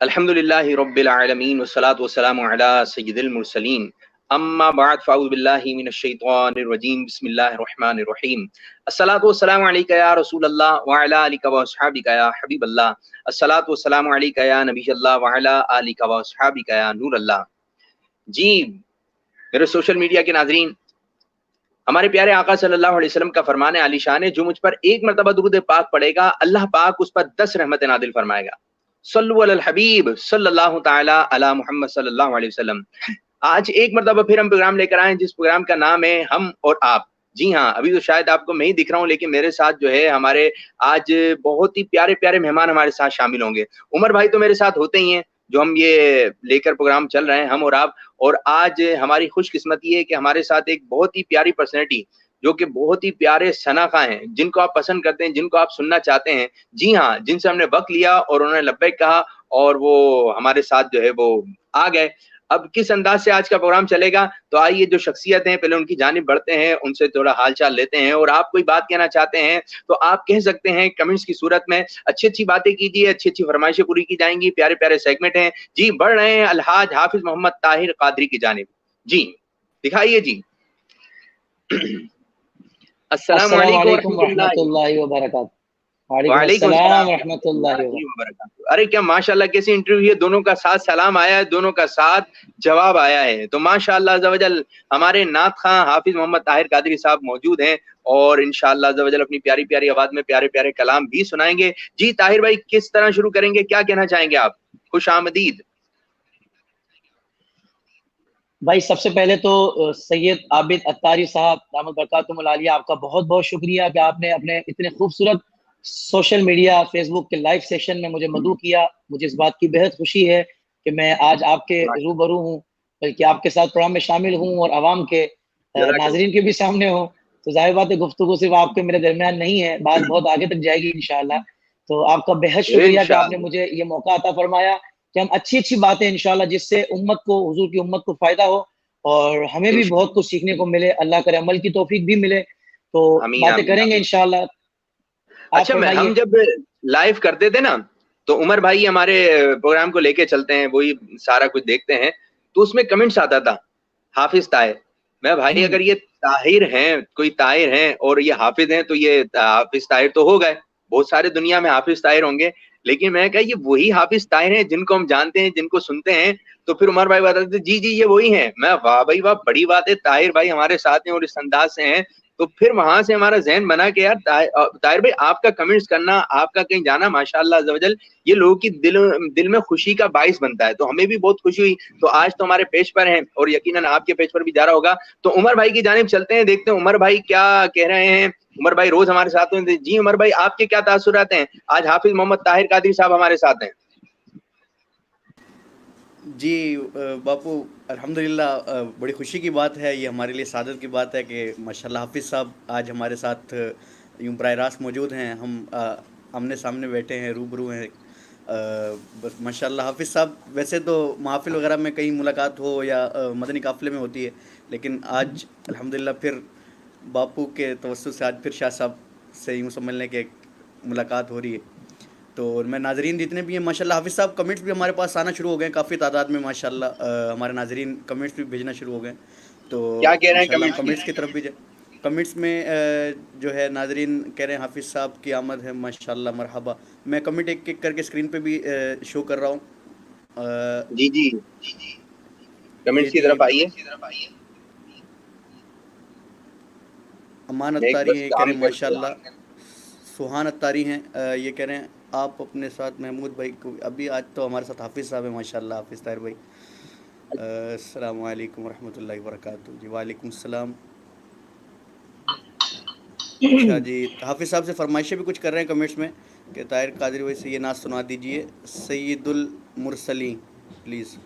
अल्हम्दुलिल्लाहि रब्बिल आलमीन वस्सलातु वस्सलामु अला सय्यिदिल मुरसलीन अम्मा बअद फ़अऊज़ु बिल्लाहि मिनश शैतानिर रजीम बिस्मिल्लाहिर रहमानिर रहीम अस्सलातु वस्सलामु अलैका या रसूलल्लाह व अला आलिका व अस्हाबिका या हबीबल्लाह अस्सलातु वस्सलामु अलैका या नबियल्लाह व अला आलिका व अस्हाबिका या नूरल्लाह। जी मेरे सोशल मीडिया के नाज़रीन, हमारे प्यारे आका सल्लल्लाहु अलैहि वसल्लम का फरमान आलीशान है, जो मुझ पर एक मरतबा दुरूद पाक पढ़ेगा अल्लाह पाक उस पर 10 रहमतें नादिल फरमाएगा। सल्लु अलल हबीब सल्लल्लाहु ताला अला मुहम्मद सल्लल्लाहु अलैहि वसल्लम। आज एक मरतबा फिर हम प्रोग्राम लेकर आए हैं, जिस प्रोग्राम का नाम है हम और आप। जी हाँ, अभी तो शायद आपको मैं ही दिख रहा हूँ, लेकिन मेरे साथ जो है हमारे आज बहुत ही प्यारे प्यारे मेहमान हमारे साथ शामिल होंगे। उमर भाई तो मेरे साथ होते ही हैं, जो हम ये लेकर प्रोग्राम चल रहे हैं हम और आप। और आज हमारी खुशकिस्मती है कि हमारे साथ एक बहुत ही प्यारी पर्सनैलिटी, जो कि बहुत ही प्यारे सनाखा हैं, जिनको आप पसंद करते हैं, जिनको आप सुनना चाहते हैं। जी हाँ, जिनसे हमने वक्त लिया और उन्होंने लब्बैक कहा और वो हमारे साथ जो है वो आ गए। अब किस अंदाज से आज का प्रोग्राम चलेगा, तो आइए जो शख्सियत हैं पहले उनकी जानिब बढ़ते हैं, उनसे थोड़ा हाल चाल लेते हैं। और आप कोई बात कहना चाहते हैं तो आप कह सकते हैं कमेंट्स की सूरत में। अच्छी अच्छी बातें कीजिए, अच्छी अच्छी फरमाइशें पूरी की जाएंगी, प्यारे प्यारे सेगमेंट हैं। जी बढ़ रहे हैं अलहाज हाफिज मोहम्मद ताहिर कादरी की जानिब। जी दिखाइए जी। अस्सलामु अस्सलाम अलैकुम वालेकुम रहमतुल्लाहि रहमतुल्लाहि व बरकातहू। वालेकुम वालेकुम अस्सलाम अस्सलाम रहमतुल्लाहि व रहमतुल्लाहि व बरकातहू। अरे क्या माशाल्लाह, कैसी इंटरव्यू है। दोनों का साथ सलाम आया है, दोनों का साथ जवाब आया है। तो माशाल्लाह अज़्ज़ा वजल हमारे नात खां हाफिज मोहम्मद ताहिर कादरी साहब मौजूद हैं और इंशाअल्लाह अज़्ज़ा वजल अपनी प्यारी प्यारी आवाज में प्यारे प्यारे कलाम भी सुनाएंगे। जी ताहिर भाई, किस तरह शुरू करेंगे, क्या कहना चाहेंगे आप? खुश आमदीद। भाई सबसे पहले तो सैयद आबिद अत्तारी साहब दामद बरकातुहुल आलिया, आपका बहुत बहुत शुक्रिया कि आपने अपने इतने खूबसूरत सोशल मीडिया फेसबुक के लाइव सेशन में मुझे मदऊ किया। मुझे इस बात की बेहद खुशी है कि मैं आज आपके रूबरू हूँ, बल्कि आपके साथ प्रोग्राम में शामिल हूँ और आवाम के नाजरीन के भी सामने हूँ। तो जाहिर बात है गुफ्तगू सिर्फ आपके मेरे दरमियान नहीं है, बात बहुत आगे तक जाएगी इंशाअल्लाह। तो आपका बेहद शुक्रिया कि आपने इंशाअल्लाह। मुझे ये मौका अता फरमाया कि हम अच्छी अच्छी बातें इंशाल्लाह, जिससे उम्मत को, हुजूर की उम्मत को फायदा हो और हमें भी बहुत कुछ सीखने को मिले, अल्लाह करे अमल की तौफीक भी मिले। तो आमीन बातें आमीन करेंगे आमीन। इंशाल्लाह। आप अच्छा, मैं हम फरमाइए। जब लाइव करते थे ना, तो उमर भाई हमारे प्रोग्राम को लेके चलते हैं, वही सारा कुछ देखते हैं। तो उसमें कमेंट्स आता था हाफिज ताहिर। मैं भाई हम्म। अगर ये ताहिर हैं, कोई ताहिर हैं और ये हाफिज हैं, तो ये हाफिज ताहिर तो हो गए। बहुत सारे दुनिया में हाफिज ताहिर होंगे, लेकिन मैं कहा ये वही हाफिज ताहिर हैं जिनको हम जानते हैं, जिनको सुनते हैं। तो फिर उमर भाई बताते थे जी जी ये वही हैं। मैं वाह भाई वाह, बड़ी बात है, ताहिर भाई हमारे साथ हैं और इस अंदाज से हैं। तो फिर वहां से हमारा जहन बना कि यार ताहिर भाई आपका कमेंट्स करना, आपका कहीं जाना माशाल्लाह अज़्ज़ा वजल ये लोगों की दिल में खुशी का बाइस बनता है। तो हमें भी बहुत खुशी हुई। तो आज तो हमारे पेज पर हैं और यकीनन आपके पेज पर भी जा रहा होगा। तो उमर भाई की जानिब चलते हैं, देखते हैं उमर भाई क्या कह रहे हैं। उमर भाई रोज हमारे साथ हैं। जी उमर भाई, आपके क्या तासुरात हैं? आज हाफिज मोहम्मद ताहिर कादरी साहब हमारे साथ हैं। जी बापू, अल्हम्दुलिल्लाह, बड़ी खुशी की बात है, ये हमारे लिए सादत की बात है कि माशाल्लाह हाफिज़ साहब आज हमारे साथ यूँ बराह रास्त मौजूद हैं। हम आमने सामने बैठे हैं, रूबरू हैं। बस माशाल्लाह हाफिज़ साहब, वैसे तो महफ़िल वगैरह में कहीं मुलाकात हो या मदनी काफ़िले में होती है, लेकिन आज अल्हम्दुलिल्लाह फिर बापू के तवस्सुत से आज फिर शाह साहब से यूँ समझ लें कि मुलाकात हो रही है। तो मैं नाज़रीन जितने भी हैं माशाल्लाह, हाफिज़ साहब कमेंट्स भी हमारे पास आना शुरू हो गए काफ़ी तादाद में माशाल्लाह। हमारे नाज़रीन कमेंट्स भी भेजना शुरू हो गए। तो क्या कह रहे हैं इंशाल्लाह कमेंट्स हम में? कमेंट्स की तरफ भी जाए। कमेंट्स में जो है नाज़रीन कह रहे हैं हाफिज़ साहब की आमद है माशाल्लाह, मरहबा। मैं कमेंट एक एक करके स्क्रीन पे भी शो कर रहा हूँ। जी जी, ये कमेंट्स की जी तरफ आइए। अमान मैं एक अत्तारी बस हैं, कह काम रहे हैं करके माशाल्लाह। सुहान अत्तारी हैं, ये कह रहे हैं आप अपने साथ महमूद भाई को, अभी आज तो हमारे साथ हाफिज़ साहब हैं माशाल्लाह, हाफिज़ ताहिर भाई। अस्सलाम वालेकुम रहमतुल्लाहि व बरकातहू। जी वालेकुम सलाम। अच्छा जी, हाफिज़ साहब से फरमाइशें भी कुछ कर रहे हैं कमेंट्स में कि ताहिर कादरी भाई से ये नात सुना दीजिए, सैयदुल मुरसलीन प्लीज़।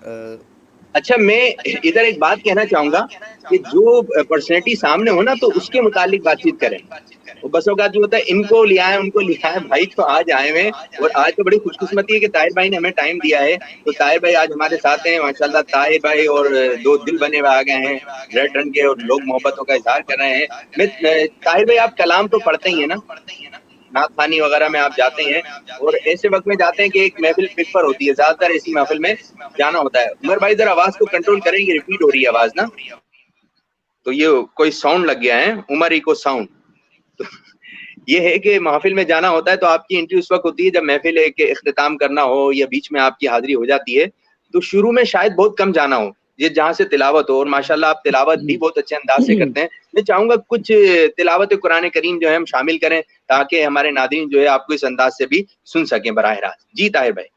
अच्छा, मैं इधर एक बात कहना चाहूंगा कि जो पर्सनैलिटी सामने हो ना, तो उसके मुतालिक बातचीत करें। वो बसों का जो होता है इनको लिया है उनको लिया है, भाई तो आज आए हुए हैं। और आज तो बड़ी खुशकिस्मती है कि ताहिर भाई ने हमें टाइम दिया है। तो ताहिर भाई आज हमारे साथ हैं माशाल्लाह। ताहिर भाई और दो दिल बने हुए आ गए हैं रेड रंग के, और लोग मोहब्बतों का इजहार कर रहे हैं। मैं ताहिर भाई, आप कलाम तो पढ़ते ही है ना? नात खानी वगैरह में आप जाते हैं और ऐसे वक्त में जाते हैं कि एक महफिल पिक पर होती है, ज्यादातर ऐसी महफिल में जाना होता है। उमर भाई जरा आवाज को कंट्रोल करेंगे, रिपीट हो रही है आवाज ना, तो ये कोई साउंड लग गया है, उमर इको साउंड। तो ये है कि महफिल में जाना होता है तो आपकी एंट्री उस वक्त होती है जब महफिल के इख्तिताम करना हो या बीच में आपकी हाजिरी हो जाती है। तो शुरू में शायद बहुत कम जाना हो, ये जहाँ से तिलावत हो, और माशाल्लाह आप तिलावत भी बहुत अच्छे अंदाज से करते हैं। मैं चाहूंगा कुछ तिलावत कुरान करीम जो है हम शामिल करें ताकि हमारे नाज़रीन जो है आपको इस अंदाज से भी सुन सकें बराह रास्त। जी ताहिर भाई।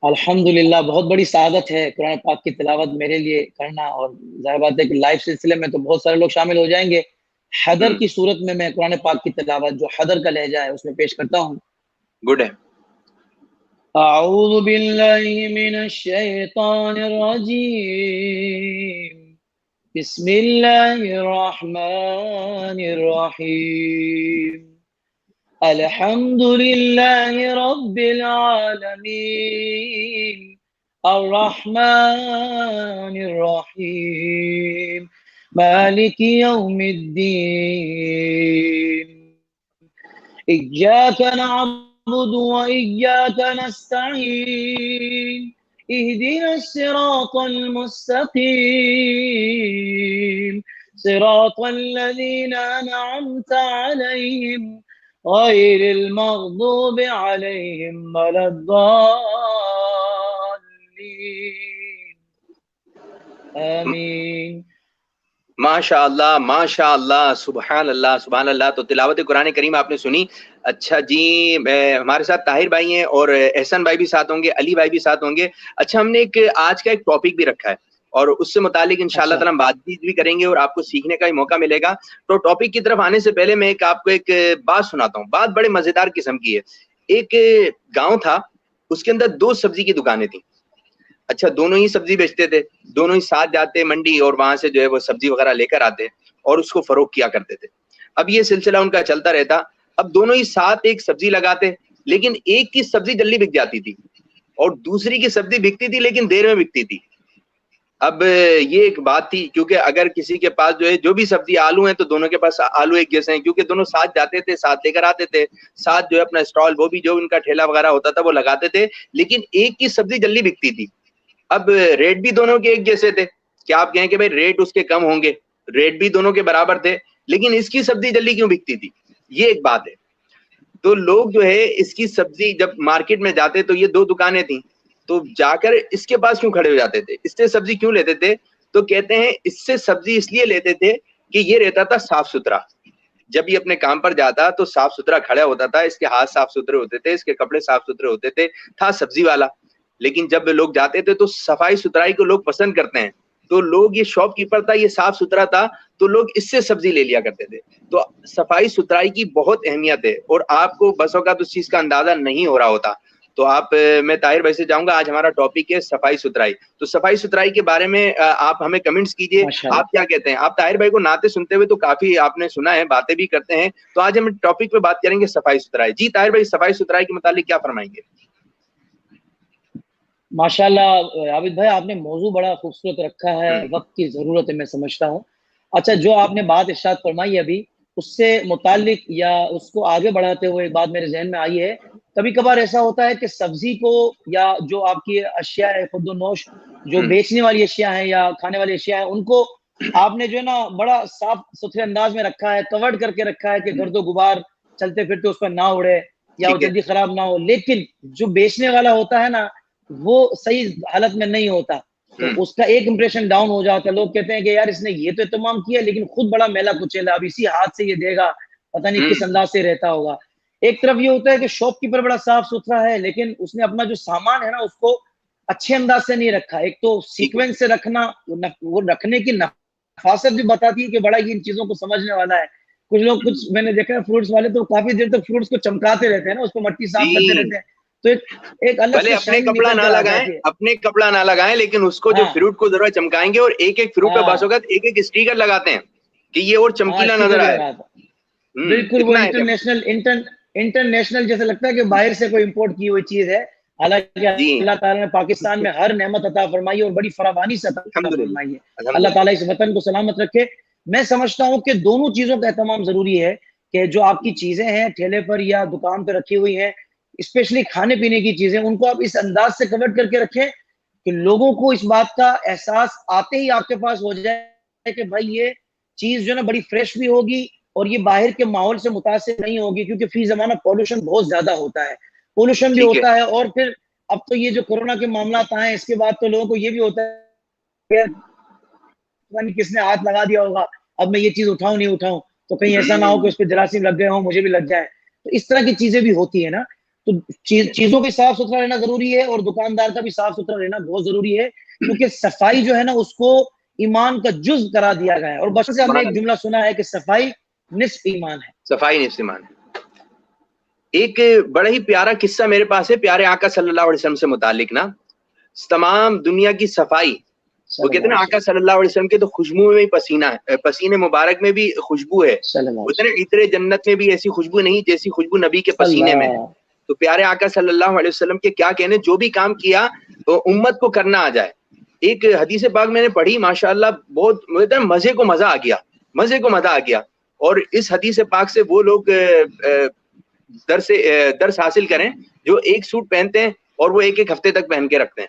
अल्हम्दुलिल्लाह, बहुत बड़ी सादत है कुरान पाक की तिलावत मेरे लिए करना, और जाहिर बात है कि लाइव सिलसिले में तो बहुत सारे लोग शामिल हो जाएंगे। हैदर की सूरत में मैं कुरान पाक की तिलावत जो हैदर का लहजा है उसमें पेश करता हूँ। गुड है। अऊज़ु बिल्लाहि मिनश शैतानिर रजीम, बिस्मिल्लाहिर रहमानिर रहीम, अल्हम्दुलिल्लाहि रब्बिल आलमीन, अर्रहमानिर रहीम, मालिकि यौमिद्दीन, इय्याका नअबुदु व इय्याका नस्तईन, इहदिनस सिरातल मुस्तकीम, सिरातल लज़ीना अनअमता अलैहिम गैरिल मग़दूबि अलैहिम वलद्दाल्लीन, आमीन। माशाअल्लाह माशाअल्लाह, सुभान अल्लाह सुभान अल्लाह। तो तिलावत कुरान करीम आपने सुनी। अच्छा जी, हमारे साथ ताहिर भाई हैं और एहसन भाई भी साथ होंगे, अली भाई भी साथ होंगे। अच्छा, हमने एक आज का एक टॉपिक भी रखा है और उससे मुतालिक इंशाअल्लाह ताला हम बातचीत भी करेंगे और आपको सीखने का भी मौका मिलेगा। तो टॉपिक की तरफ आने से पहले मैं आपको एक बात सुनाता हूँ। बात बड़े मजेदार किस्म की है। एक गाँव था, उसके अंदर 2 सब्जी की दुकानें थी। अच्छा, दोनों ही सब्जी बेचते थे, दोनों ही साथ जाते मंडी और वहां से जो है वो सब्जी वगैरह लेकर आते और उसको फरोख्त किया करते थे। अब ये सिलसिला उनका चलता रहता। अब दोनों ही साथ एक सब्जी लगाते, लेकिन एक की सब्जी जल्दी बिक जाती थी और दूसरी की सब्जी बिकती थी लेकिन देर में बिकती थी। अब ये एक बात थी, क्योंकि अगर किसी के पास जो है जो भी सब्जी, आलू है तो दोनों के पास आलू एक जैसे हैं, क्योंकि दोनों साथ जाते थे, साथ लेकर आते थे, साथ जो है अपना स्टॉल, वो भी जो उनका ठेला वगैरह होता था वो लगाते थे, लेकिन एक की सब्जी जल्दी बिकती थी। अब रेट भी दोनों के एक जैसे थे। क्या आप कहें कि भाई रेट उसके कम होंगे? रेट भी दोनों के बराबर थे, लेकिन इसकी सब्जी जल्दी क्यों बिकती थी? ये एक बात है। तो लोग जो है इसकी सब्जी जब मार्केट में जाते तो ये 2 दुकानें थी, तो जाकर इसके पास क्यों खड़े हो जाते थे, इससे सब्जी क्यों लेते थे? तो कहते हैं इससे सब्जी इसलिए लेते थे कि ये रहता था साफ सुथरा। जब ये अपने काम पर जाता तो साफ सुथरा खड़ा होता था, इसके हाथ साफ सुथरे होते थे, इसके कपड़े साफ सुथरे होते थे, था सब्जी वाला। लेकिन जब लोग जाते थे तो सफाई सुथराई को लोग पसंद करते हैं, तो लोग, ये शॉपकीपर था, ये साफ सुथरा था, तो लोग इससे सब्जी ले लिया करते थे। तो सफाई सुथराई की बहुत अहमियत है और आपको बसों का तो उस चीज का अंदाजा नहीं हो रहा होता। तो आप, मैं ताहिर भाई से चाहूंगा, आज हमारा टॉपिक है सफाई सुथराई। तो सफाई सुथराई के बारे में आप हमें कमेंट्स कीजिए, आप क्या कहते हैं? आप ताहिर भाई को नाते सुनते हुए तो काफी आपने सुना है, बातें भी करते हैं, तो आज हम टॉपिक पे बात करेंगे सफाई सुथराई। जी ताहिर भाई, सफाई सुथराई के मुतालिक क्या फरमाएंगे? माशाल्लाह आबिद भाई, आपने मौजू बड़ा खूबसूरत रखा है, वक्त की जरूरत है, मैं समझता हूँ। अच्छा, जो आपने बात इरशाद फरमाई अभी, उससे मुतालिक या उसको आगे बढ़ाते हुए एक बात मेरे जहन में आई है। कभी कभार ऐसा होता है कि सब्जी को या जो आपकी अशिया है खुदोनोश, जो बेचने वाली अशिया है या खाने वाली अशिया है, उनको आपने जो है ना बड़ा साफ सुथरे अंदाज में रखा है, कवर्ड करके रखा है कि गर्दो गुबार चलते फिरते उस पर ना उड़े या वो जल्दी खराब ना हो। लेकिन जो बेचने वाला होता है ना, वो सही हालत में नहीं होता, तो उसका एक इंप्रेशन डाउन हो जाता है। लोग कहते हैं कि यार इसने ये तो इत्तेमाम किया लेकिन खुद बड़ा मैला कुचेला, अब इसी हाथ से ये देगा, पता नहीं किस अंदाज से रहता होगा। एक तरफ ये होता है कि शॉपकीपर बड़ा साफ सुथरा है, लेकिन उसने अपना जो सामान है ना उसको अच्छे अंदाज से नहीं रखा। एक तो सीक्वेंस से रखना, वो रखने की नफासत भी बताती है कि बड़ा ही इन चीजों को समझने वाला है। कुछ लोग, कुछ मैंने देखा है फ्रूट्स वाले तो काफी देर तक फ्रूट्स को चमकाते रहते हैं ना, उसको मट्टी साफ करते रहते हैं, तो एक अलग भले अपने कपड़ा ना लगाएं, अपने कपड़ा ना लगाएं, लेकिन उसको जो फ्रूट को जरूर चमकाएंगे और एक एक फ्रूट पे बस होगा एक एक स्टिकर लगाते हैं कि ये और चमकीला नजर आए। बिल्कुल, वो इंटरनेशनल जैसे लगता है कि बाहर से कोई इंपोर्ट की हुई चीज है। हालांकि अल्लाह ताला ने पाकिस्तान में हर नेमत अता फरमाई है और बड़ी फरावानी से अता फरमाई है। अल्लाह ताला इस वतन को सलामत रखे। मैं समझता हूँ कि दोनों चीजों का एहतमाम जरूरी है कि जो आपकी चीजें हैं ठेले पर या दुकान पर रखी हुई हैं, स्पेशली खाने पीने की चीजें, उनको आप इस अंदाज से कवर करके रखें कि लोगों को इस बात का एहसास आते ही आपके पास हो जाए कि भाई ये चीज जो है ना बड़ी फ्रेश भी होगी और ये बाहर के माहौल से मुतासिर नहीं होगी, क्योंकि फी जमाना पॉल्यूशन बहुत ज्यादा होता है, पोल्यूशन भी ठीक है। होता है। और फिर अब तो ये जो कोरोना के मामला आए इसके बाद तो लोगों को ये भी होता है किसने हाथ लगा दिया होगा, अब मैं ये चीज उठाऊं नहीं उठाऊं, तो कहीं ऐसा ना हो कि उस पर जरासीम लग गए हो, मुझे भी लग जाए। तो इस तरह की चीजें भी होती है ना, तो चीजों की साफ सुथरा रहना जरूरी है और दुकानदार का भी साफ सुथरा रहना बहुत जरूरी है, क्योंकि सफाई जो है ना उसको ईमान का जुज करा दिया गया है। और बचपन से हमने एक जुमला सुना है कि सफाई निस्फ ईमान है। सफाई निस्फ ईमान है। एक बड़ा ही प्यारा किस्सा मेरे पास है प्यारे आका सल्लल्लाहु अलैहि वसल्लम से मुतालिक ना, तमाम दुनिया की सफाई, वो कहते हैं ना आका सल्लल्लाहु अलैहि वसल्लम के तो खुशबू में भी पसीना है, पसीने मुबारक में भी खुशबू है, उतने इतने जन्नत में भी ऐसी खुशबू नहीं जैसी खुशबू नबी के पसीने में है। तो प्यारे आका सल्लल्लाहु अलैहि वसल्लम के क्या कहने, जो भी काम किया तो उम्मत को करना आ जाए। एक हदीस पाक मैंने पढ़ी माशाअल्लाह, बहुत मजे को मजा आ गया, मजे को मजा आ गया। और इस हदीस पाक से वो लोग दर्स हासिल करें जो एक सूट पहनते हैं और वो एक एक हफ्ते तक पहन के रखते हैं,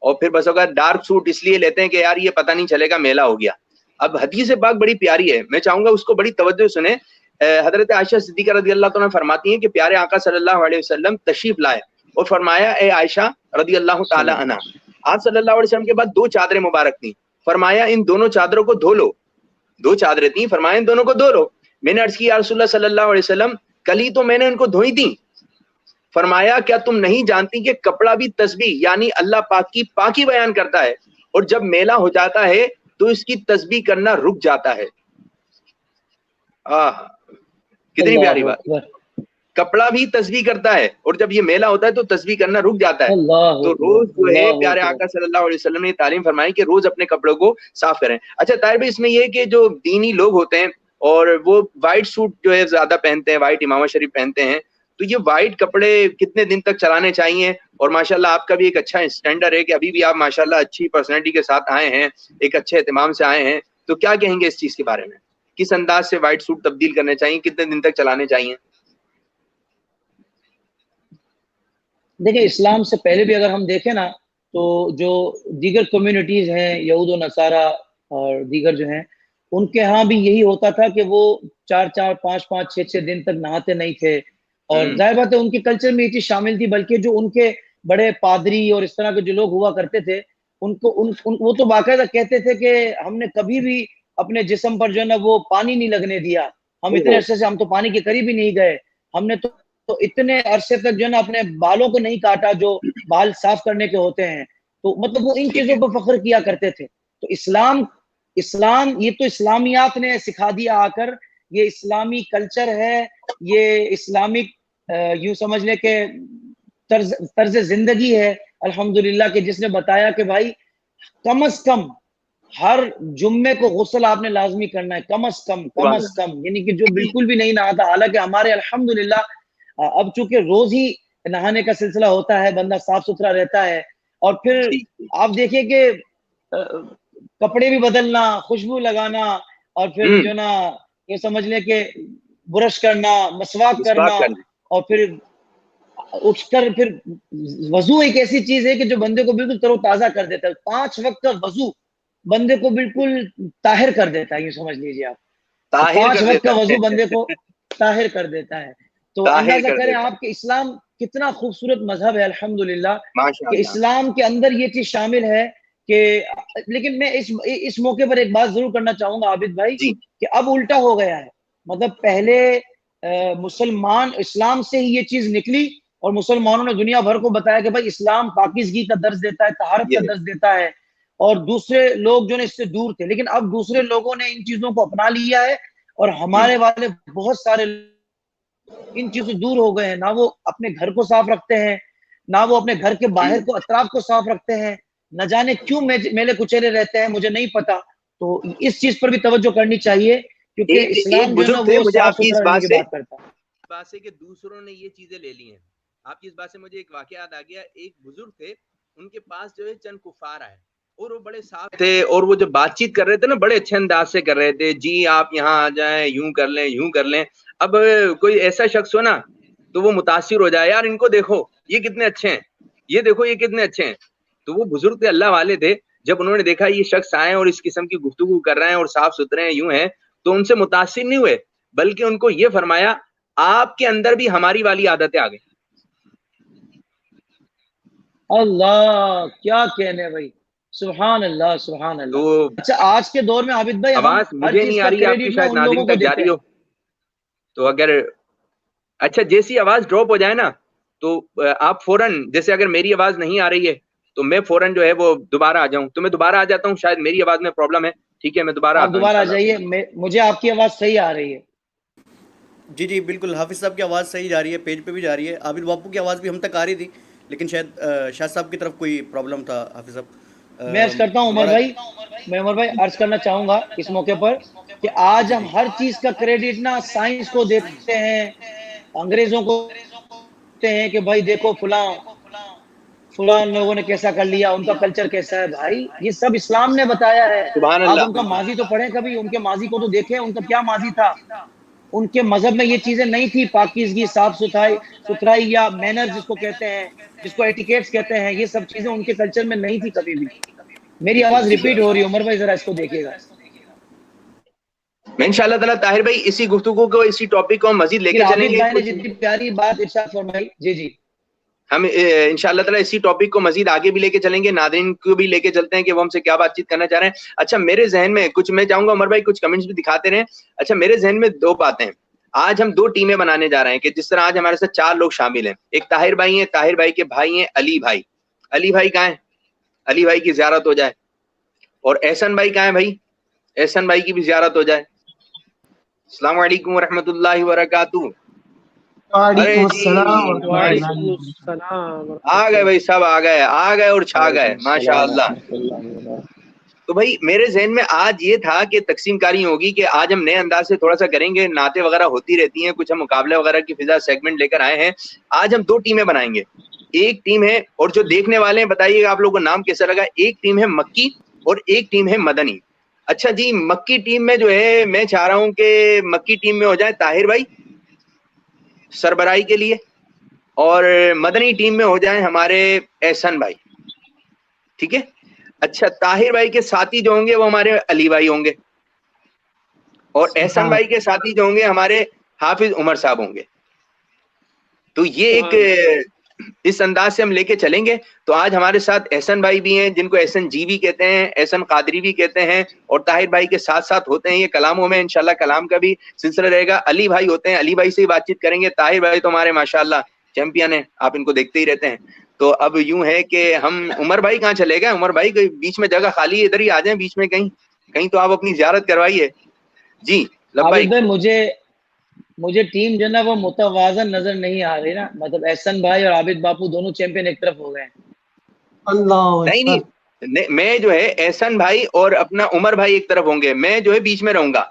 और फिर बस अगर डार्क सूट इसलिए लेते हैं कि यार ये पता नहीं चलेगा मेला हो गया। अब हदीस पाक बड़ी प्यारी है, मैं चाहूंगा उसको बड़ी तवज्जो सुने। हजरत आयशा सिद्दीका रदी अल्लाह तआला फरमाती हैं कि प्यारे आका सल्लल्लाहु अलैहि वसल्लम तशरीफ लाए और फरमाया, ए आयशा रदी अल्लाह तआला अन्हा, आप सल्लल्लाहु अलैहि वसल्लम के बाद दो चादरें मुबारक थी, फरमाया इन दोनों चादरों को धो लो। दो चादरें थी, फरमाया इन दोनों को धो लो। मैंने अर्ज की या रसूलुल्लाह सल्लल्लाहु अलैहि वसल्लम, कल ही तो मैंने उनको धोई थी। फरमाया क्या तुम नहीं जानती कि कपड़ा भी तस्बीह यानी अल्लाह पाक की पाकी बयान करता है, और जब मेला हो जाता है तो इसकी तस्बीह करना रुक जाता है। कितनी प्यारी बात। कपड़ा भी तस्बीह करता है और जब ये मेला होता है तो तस्बीह करना रुक जाता है। तो रोज जो है प्यारे आका सल्लल्लाहु अलैहि वसल्लम ने तालीम फरमाई कि रोज अपने कपड़ों को साफ करें। अच्छा ताहिर भाई, इसमें ये कि जो दीनी लोग होते हैं और वो व्हाइट सूट जो है ज्यादा पहनते हैं, व्हाइट इमामा शरीफ पहनते हैं, तो ये व्हाइट कपड़े कितने दिन तक चलाने चाहिए? और माशाल्लाह आपका भी एक अच्छा स्टैंडर्ड है कि अभी भी आप माशाल्लाह अच्छी पर्सनैलिटी के साथ आए हैं, एक अच्छे एहतमाम से आए हैं, तो क्या कहेंगे इस चीज के बारे में? किस अंदाज से व्हाइट सूट तब्दील करने चाहिए, कितने दिन तक चलाने चाहिए? देखिए, इस्लाम से पहले भी अगर हम देखें ना, तो जो दीगर कम्युनिटीज हैं, यहूद व नसारा और दीगर जो हैं, उनके यहाँ भी यही होता था कि वो 4-4, 5-5, 6-6 दिन तक नहाते नहीं थे। और जाहिर बात है उनके कल्चर में ये चीज शामिल थी, बल्कि जो उनके बड़े पादरी और इस तरह के जो लोग हुआ करते थे, उनको वो तो बाकायदा कहते थे कि हमने कभी भी अपने जिस्म पर जो है ना वो पानी नहीं लगने दिया, हम इतने अरसे से हम तो पानी के करीब ही नहीं गए, हमने तो इतने अरसे तक जो है ना अपने बालों को नहीं काटा जो बाल साफ करने के होते हैं। तो मतलब वो इन चीजों पर फख्र किया करते थे। तो इस्लाम इस्लाम ये तो इस्लामियात ने सिखा दिया आकर, ये इस्लामी कल्चर है, ये इस्लामिक यूं समझ ले के तर्ज जिंदगी है अल्हम्दुलिल्लाह के, जिसने बताया कि भाई कम अज कम हर जुम्मे को गुस्ल आपने लाजमी करना है, कम अज कम, यानी कि जो बिल्कुल भी नहीं नहाता। हालांकि हमारे अल्हम्दुलिल्लाह अब चूंकि रोज ही नहाने का सिलसिला होता है, बंदा साफ सुथरा रहता है। और फिर आप देखिए कि कपड़े भी बदलना, खुशबू लगाना, और फिर जो ना ये समझ ले कि ब्रश करना, मसवाक करना, और फिर उठकर फिर वजू एक ऐसी चीज है कि जो बंदे को बिल्कुल तरोताजा कर देता है। 5 वक्त का वजू बंदे को बिल्कुल ताहिर कर देता है, ये समझ लीजिए आप। तो 5 वक्त का वजू बंदे को ताहिर कर देता है। तो अंदाजा करें आपके इस्लाम कितना खूबसूरत मजहब है अल्हम्दुलिल्लाह, कि इस्लाम के अंदर ये चीज शामिल है कि, लेकिन मैं इस मौके पर एक बात जरूर करना चाहूंगा आबिद भाई, कि अब उल्टा हो गया है। मतलब पहले मुसलमान इस्लाम से ही ये चीज निकली और मुसलमानों ने दुनिया भर को बताया कि भाई इस्लाम पाकीज़गी का दर्ज देता है, तहारत का दर्ज देता है, और दूसरे लोग जो है इससे दूर थे। लेकिन अब दूसरे लोगों ने इन चीजों को अपना लिया है और हमारे वाले बहुत सारे इन चीजों से दूर हो गए हैं। ना वो अपने घर को साफ रखते हैं, ना वो अपने घर के बाहर को अतराफ को साफ रखते हैं, न जाने क्यों मेले कुचेले रहते हैं, मुझे नहीं पता। तो इस चीज पर भी तवज्जो करनी चाहिए, क्योंकि इस्लाम जो है ना वो साफ सुथरा रहने की बात करता है। बात से कि दूसरों ने ये चीजें ले ली हैं। आपकी इस बात से मुझे एक वाकया याद आ गया। एक बुजुर्ग थे, उनके पास जो है चंद कुफार आए और वो बड़े साफ थे, और वो जो बातचीत कर रहे थे ना बड़े अच्छे अंदाज से कर रहे थे, जी आप यहाँ आ जाएं, यूं कर लें यूं कर लें। अब कोई ऐसा शख्स हो ना तो वो मुतासिर हो जाए, यार इनको देखो ये कितने अच्छे हैं, ये देखो ये कितने अच्छे हैं। तो वो बुजुर्ग थे, अल्लाह वाले थे, जब उन्होंने देखा ये शख्स आए और इस किस्म की गुफ्तगू कर रहे हैं और साफ सुथरे हैं, यूं हैं, तो उनसे मुतासिर नहीं हुए, बल्कि उनको ये फरमाया आपके अंदर भी हमारी वाली आदतें आ गई। अल्लाह, क्या कहने भाई, सुभान अल्लाह सुभान अल्लाह। तो अच्छा, आज के दौर में आबिद भाई हम आवाज हर मुझे चीज नहीं आ का रही है आपकी, क्रेडिट ना शायद उन नाज़रीन लोगों को तक जा देते रही हैं। हो। तो अगर अच्छा जैसी आवाज ड्रॉप हो जाए ना तो आप फौरन, जैसे अगर मेरी आवाज नहीं आ रही है तो मैं फौरन जो है वो दोबारा आ जाऊं, तो मैं दोबारा आ जाता हूं, शायद मेरी आवाज में प्रॉब्लम है। ठीक है, मैं दोबारा आप आता हूं दोबारा आ इंशाल्लाह। जाइए, मुझे आपकी आवाज सही आ रही है। जी जी बिल्कुल, हाफिज़ साहब की आवाज़ सही जा रही है, पेज पे भी जा रही है। आबिद बापू की आवाज़ भी हम तक आ रही थी, लेकिन शायद शाह साहब की तरफ कोई प्रॉब्लम था। हाफिज़ मैं अर्ज साहब करता हूं उमर दोबारा। भाई, मैं उमर भाई अर्ज करना चाहूंगा इस मौके पर कि आज जी हम जी हर चीज का क्रेडिट ना साइंस को देते हैं, अंग्रेजों को देते हैं कि भाई देखो फलां लोगों ने कैसा कर लिया, उनका कल्चर कैसा है। भाई ये सब इस्लाम ने बताया है। सुभान आप अल्लाह। उनका माजी तो पढ़े, कभी उनके माजी को तो देखें, उनका क्या माजी था। उनके मजहब में ये चीजें नहीं थी, पाकीज़गी, साफ सुथराई सुथराई या मैनर जिसको कहते हैं, जिसको एटिकेट्स कहते हैं, ये सब चीजें उनके कल्चर में नहीं थी कभी भी। मेरी बिल्कुल आवाज बिल्कुल। रिपीट हो रही है उमर भाई, जरा इसको देखिएगा। मैं इंशाल्लाह ताला ताहिर भाई इसी गुफ्तगू को, इसी टॉपिक को हम मजीद फिर लेके आबिद चलेंगे भाई ने कुछ। जितनी प्यारी बात इरशाद फरमाई, जी जी, हम इंशाल्लाह ताला इसी टॉपिक को मजीद आगे भी लेके चलेंगे, नादरीन को भी लेके चलते हैं कि वो हमसे क्या बातचीत करना चाह रहे हैं। अच्छा मेरे जहन में कुछ, मैं चाहूंगा उमर भाई कुछ कमेंट्स भी दिखाते रहे। अच्छा मेरे जहन में दो बातें हैं। आज हम दो टीमें बनाने जा रहे हैं कि जिस तरह आज हमारे साथ 4 लोग शामिल हैं। एक ताहिर भाई हैं, ताहिर भाई के भाई हैं अली भाई। अली भाई कहाँ है? अली भाई की ज़ियारत हो जाए। और एहसन भाई कहाँ है भाई? एहसन भाई की भी ज़ियारत हो जाए। अस्सलाम वालेकुम रहमतुल्लाहि व बरकातुहू। अरे वालेकुम जी अस्सलाम वालेकुम वरहमतुल्लाहि सलाम आ गए भाई, सब आ गए और छा गए वालेकुम सलाम माशाअल्लाह। रहमतुल्लाहि व बरकातहू। तो भाई मेरे जहन में आज ये था कि तकसीम कारी होगी कि आज हम नए अंदाज से थोड़ा सा करेंगे, नाते वगैरह होती रहती हैं, कुछ हम मुकाबले वगैरह की फिजा सेगमेंट लेकर आए हैं। आज हम 2 टीमें बनाएंगे। एक टीम है, और जो देखने वाले हैं बताइएगा आप लोगों को नाम कैसा लगा। एक टीम है मक्की और एक टीम है मदनी। अच्छा जी, मक्की टीम में जो है मैं चाह रहा हूं कि मक्की टीम में हो जाए ताहिर भाई सरबराही के लिए, और मदनी टीम में हो जाए हमारे एहसन भाई। ठीक है। अच्छा ताहिर भाई के साथी जो होंगे वो हमारे अली भाई होंगे, और एहसन भाई के साथी जो होंगे हमारे हाफिज उमर साहब होंगे। तो ये एक इस अंदाज से हम लेके चलेंगे। तो आज हमारे साथ एहसन भाई भी हैं, जिनको एहसन जी भी कहते हैं, एहसन कादरी भी कहते हैं, और ताहिर भाई के साथ साथ होते हैं ये कलामों में। इंशाल्लाह कलाम का भी सिलसिला रहेगा। अली भाई होते हैं, अली भाई से ही बातचीत करेंगे। ताहिर भाई तो हमारे माशाल्लाह चैंपियन है, आप इनको देखते ही रहते हैं। तो अब यूं है कि हम, उमर भाई कहाँ चले गए? उमर भाई बीच में जगह खाली है, इधर ही आ जाए बीच में कहीं कहीं, तो आप अपनी जियारत करवाइए जी। आबिद लब्बाइक। भाई मुझे टीम जो है ना वो मुतवाजन नजर नहीं आ रही ना, मतलब एहसन भाई और आबिद बापू दोनों चैंपियन एक तरफ हो गए। अल्लाह नहीं अकबर। नहीं, मैं जो है एहसन भाई और अपना उमर भाई एक तरफ होंगे, मैं जो है बीच में रहूंगा।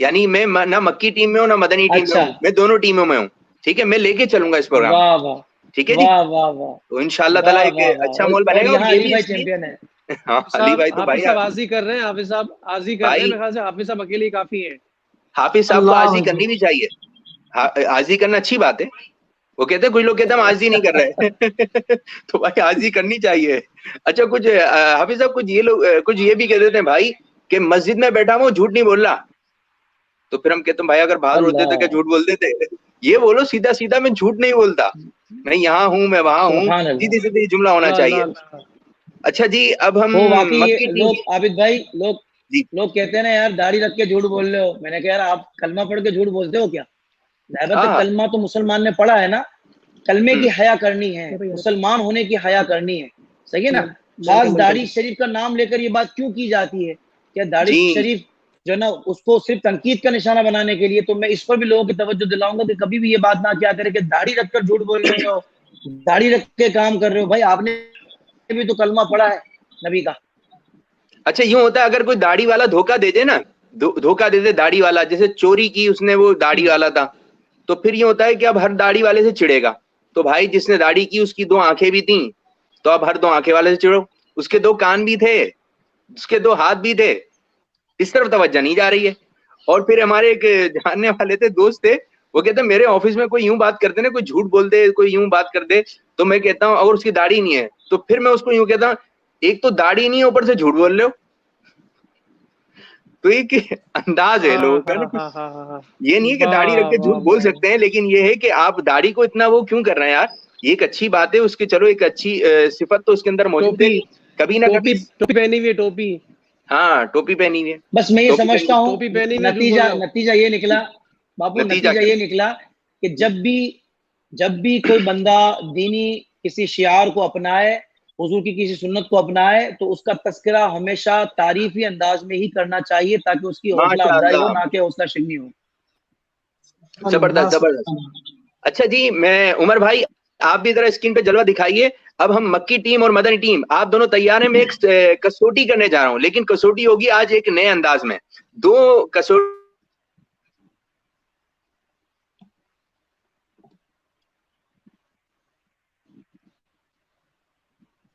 यानी मैं ना मक्की टीम में हूँ ना मदनी टीम में अच्छा, हूँ, मैं दोनों टीमों में हूँ। ठीक है, मैं लेके चलूंगा इस प्रोग्राम। वाह वाह, ठीक है जी। वाह वाह वाह, तो इंशाल्लाह ताला वाह एक वाह वाह। अच्छा माहौल और बनेगा। और यहाँ ये अली भी भाई इसलिए, चैंपियन है। हाँ अली साहब भाई तो भाई हाफिज साहब आजी कर रहे हैं, हाफिज साहब आजी कर रहे हैं, भाई मेरे ख्याल से हाफिज साहब अकेले ही काफी हैं। हाफिज साहब को अल्लाह आजी अकबर। करनी भी चाहिए। आजी करना अच्छी बात है। वो कहते हैं, कुछ लोग कहते हैं हम आजी नहीं कर रहे तो भाई आजी करनी चाहिए। अच्छा कुछ हाफिज साहब कुछ ये लोग कुछ ये भी कह देते हैं भाई कि मस्जिद में बैठा हूँ झूठ नहीं बोल रहा। तो फिर हम कहते हैं भाई अगर बाहर होते तो क्या अल्लाह, झूठ बोलते थे? ये बोलो सीधा सीधा, मैं झूठ नहीं बोलता, मैं यहाँ हूँ मैं वहां हूँ, सुभान अल्लाह। सीधे सीधे जुमला होना अल्लाह चाहिए। अल्लाह अल्लाह। अच्छा जी, अब हम तो वाकई ये मक्की टीम लोग, आबिद भाई, लोग जी। लोग कहते हैं ना यार दाढ़ी रख के झूठ बोल रहे हो। मैंने कहा यार आप कलमा पढ़ के झूठ बोलते हो क्या? हाँ कलमा तो मुसलमान ने पढ़ा है ना, कलमे की हया करनी है, भाई मुसलमान होने की हया करनी है, सही है ना। बिल्कुल खास बिल्कुल। दाढ़ी शरीफ का नाम लेकर ये बात क्यों की जाती है? क्या दाढ़ी जी। शरीफ जो है ना उसको सिर्फ तनकीद का निशाना बनाने के लिए? तो मैं इस पर भी लोगों की तवज्जो दिलाऊंगा कि कभी भी ये बात ना क्या करे कि दाढ़ी रखकर झूठ बोल रहे हो, दाढ़ी रख के काम कर रहे हो। भाई आपने भी तो कलमा पढ़ा है नबी का। अच्छा यूं होता है, अगर कोई दाढ़ी वाला धोखा दे दे ना, धोखा दे दे दाढ़ी वाला, जैसे चोरी की उसने, वो दाढ़ी वाला था, तो फिर ये होता है कि अब हर दाढ़ी वाले से चिढ़ेगा। तो भाई जिसने दाढ़ी की उसकी 2 आंखें भी थी, तो अब हर 2 आंखें वाले से चिढ़ो। उसके 2 कान भी थे, उसके 2 हाथ भी थे, इस तरफ तवज्जो नहीं जा रही है। और फिर हमारे एक जानने वाले थे, दोस्त थे, वो कहते मेरे ऑफिस में कोई यूं बात करते ना, कोई झूठ बोल दे, कोई यूं बात कर दे, तो मैं कहता हूँ अगर उसकी दाढ़ी नहीं है तो फिर मैं उसको यूं कहता हूँ, एक तो दाढ़ी नहीं है ऊपर से झूठ बोल रहे हो। तो एक अंदाज है लोगों का ना, हाँ। ये नहीं है कि दाढ़ी रख के झूठ बोल सकते हैं, लेकिन ये है कि आप दाढ़ी को इतना वो क्यों कर रहे हैं यार। ये एक अच्छी बात है, उसके चलो एक अच्छी सिफत तो उसके अंदर मौजूद है, कभी ना कभी। टोपी पहनी हुई है, टोपी। हाँ, टोपी पहनी हुई है। बस मैं ये समझता हूँ टोपी पहनी हुई है, नतीजा ये निकला बापू, नतीजा ये निकला कि जब भी कोई बंदा दीनी किसी शियार को अपनाए, हुजूर की किसी सुन्नत को अपनाए, तो उसका तस्करा हमेशा तारीफी अंदाज में ही करना चाहिए, ताकि उसकी हौसला अफजाई हो, ना कि हौसला शिकनी हो। जबरदस्त जबरदस्त। अच्छा जी, मैं उमर भाई, आप भी जरा स्क्रीन पे जलवा दिखाइए। अब हम मक्की टीम और मदनी टीम, आप दोनों तैयार हैं। मैं एक कसौटी करने जा रहा हूं, लेकिन कसौटी होगी आज एक नए अंदाज में। 2 कसौटी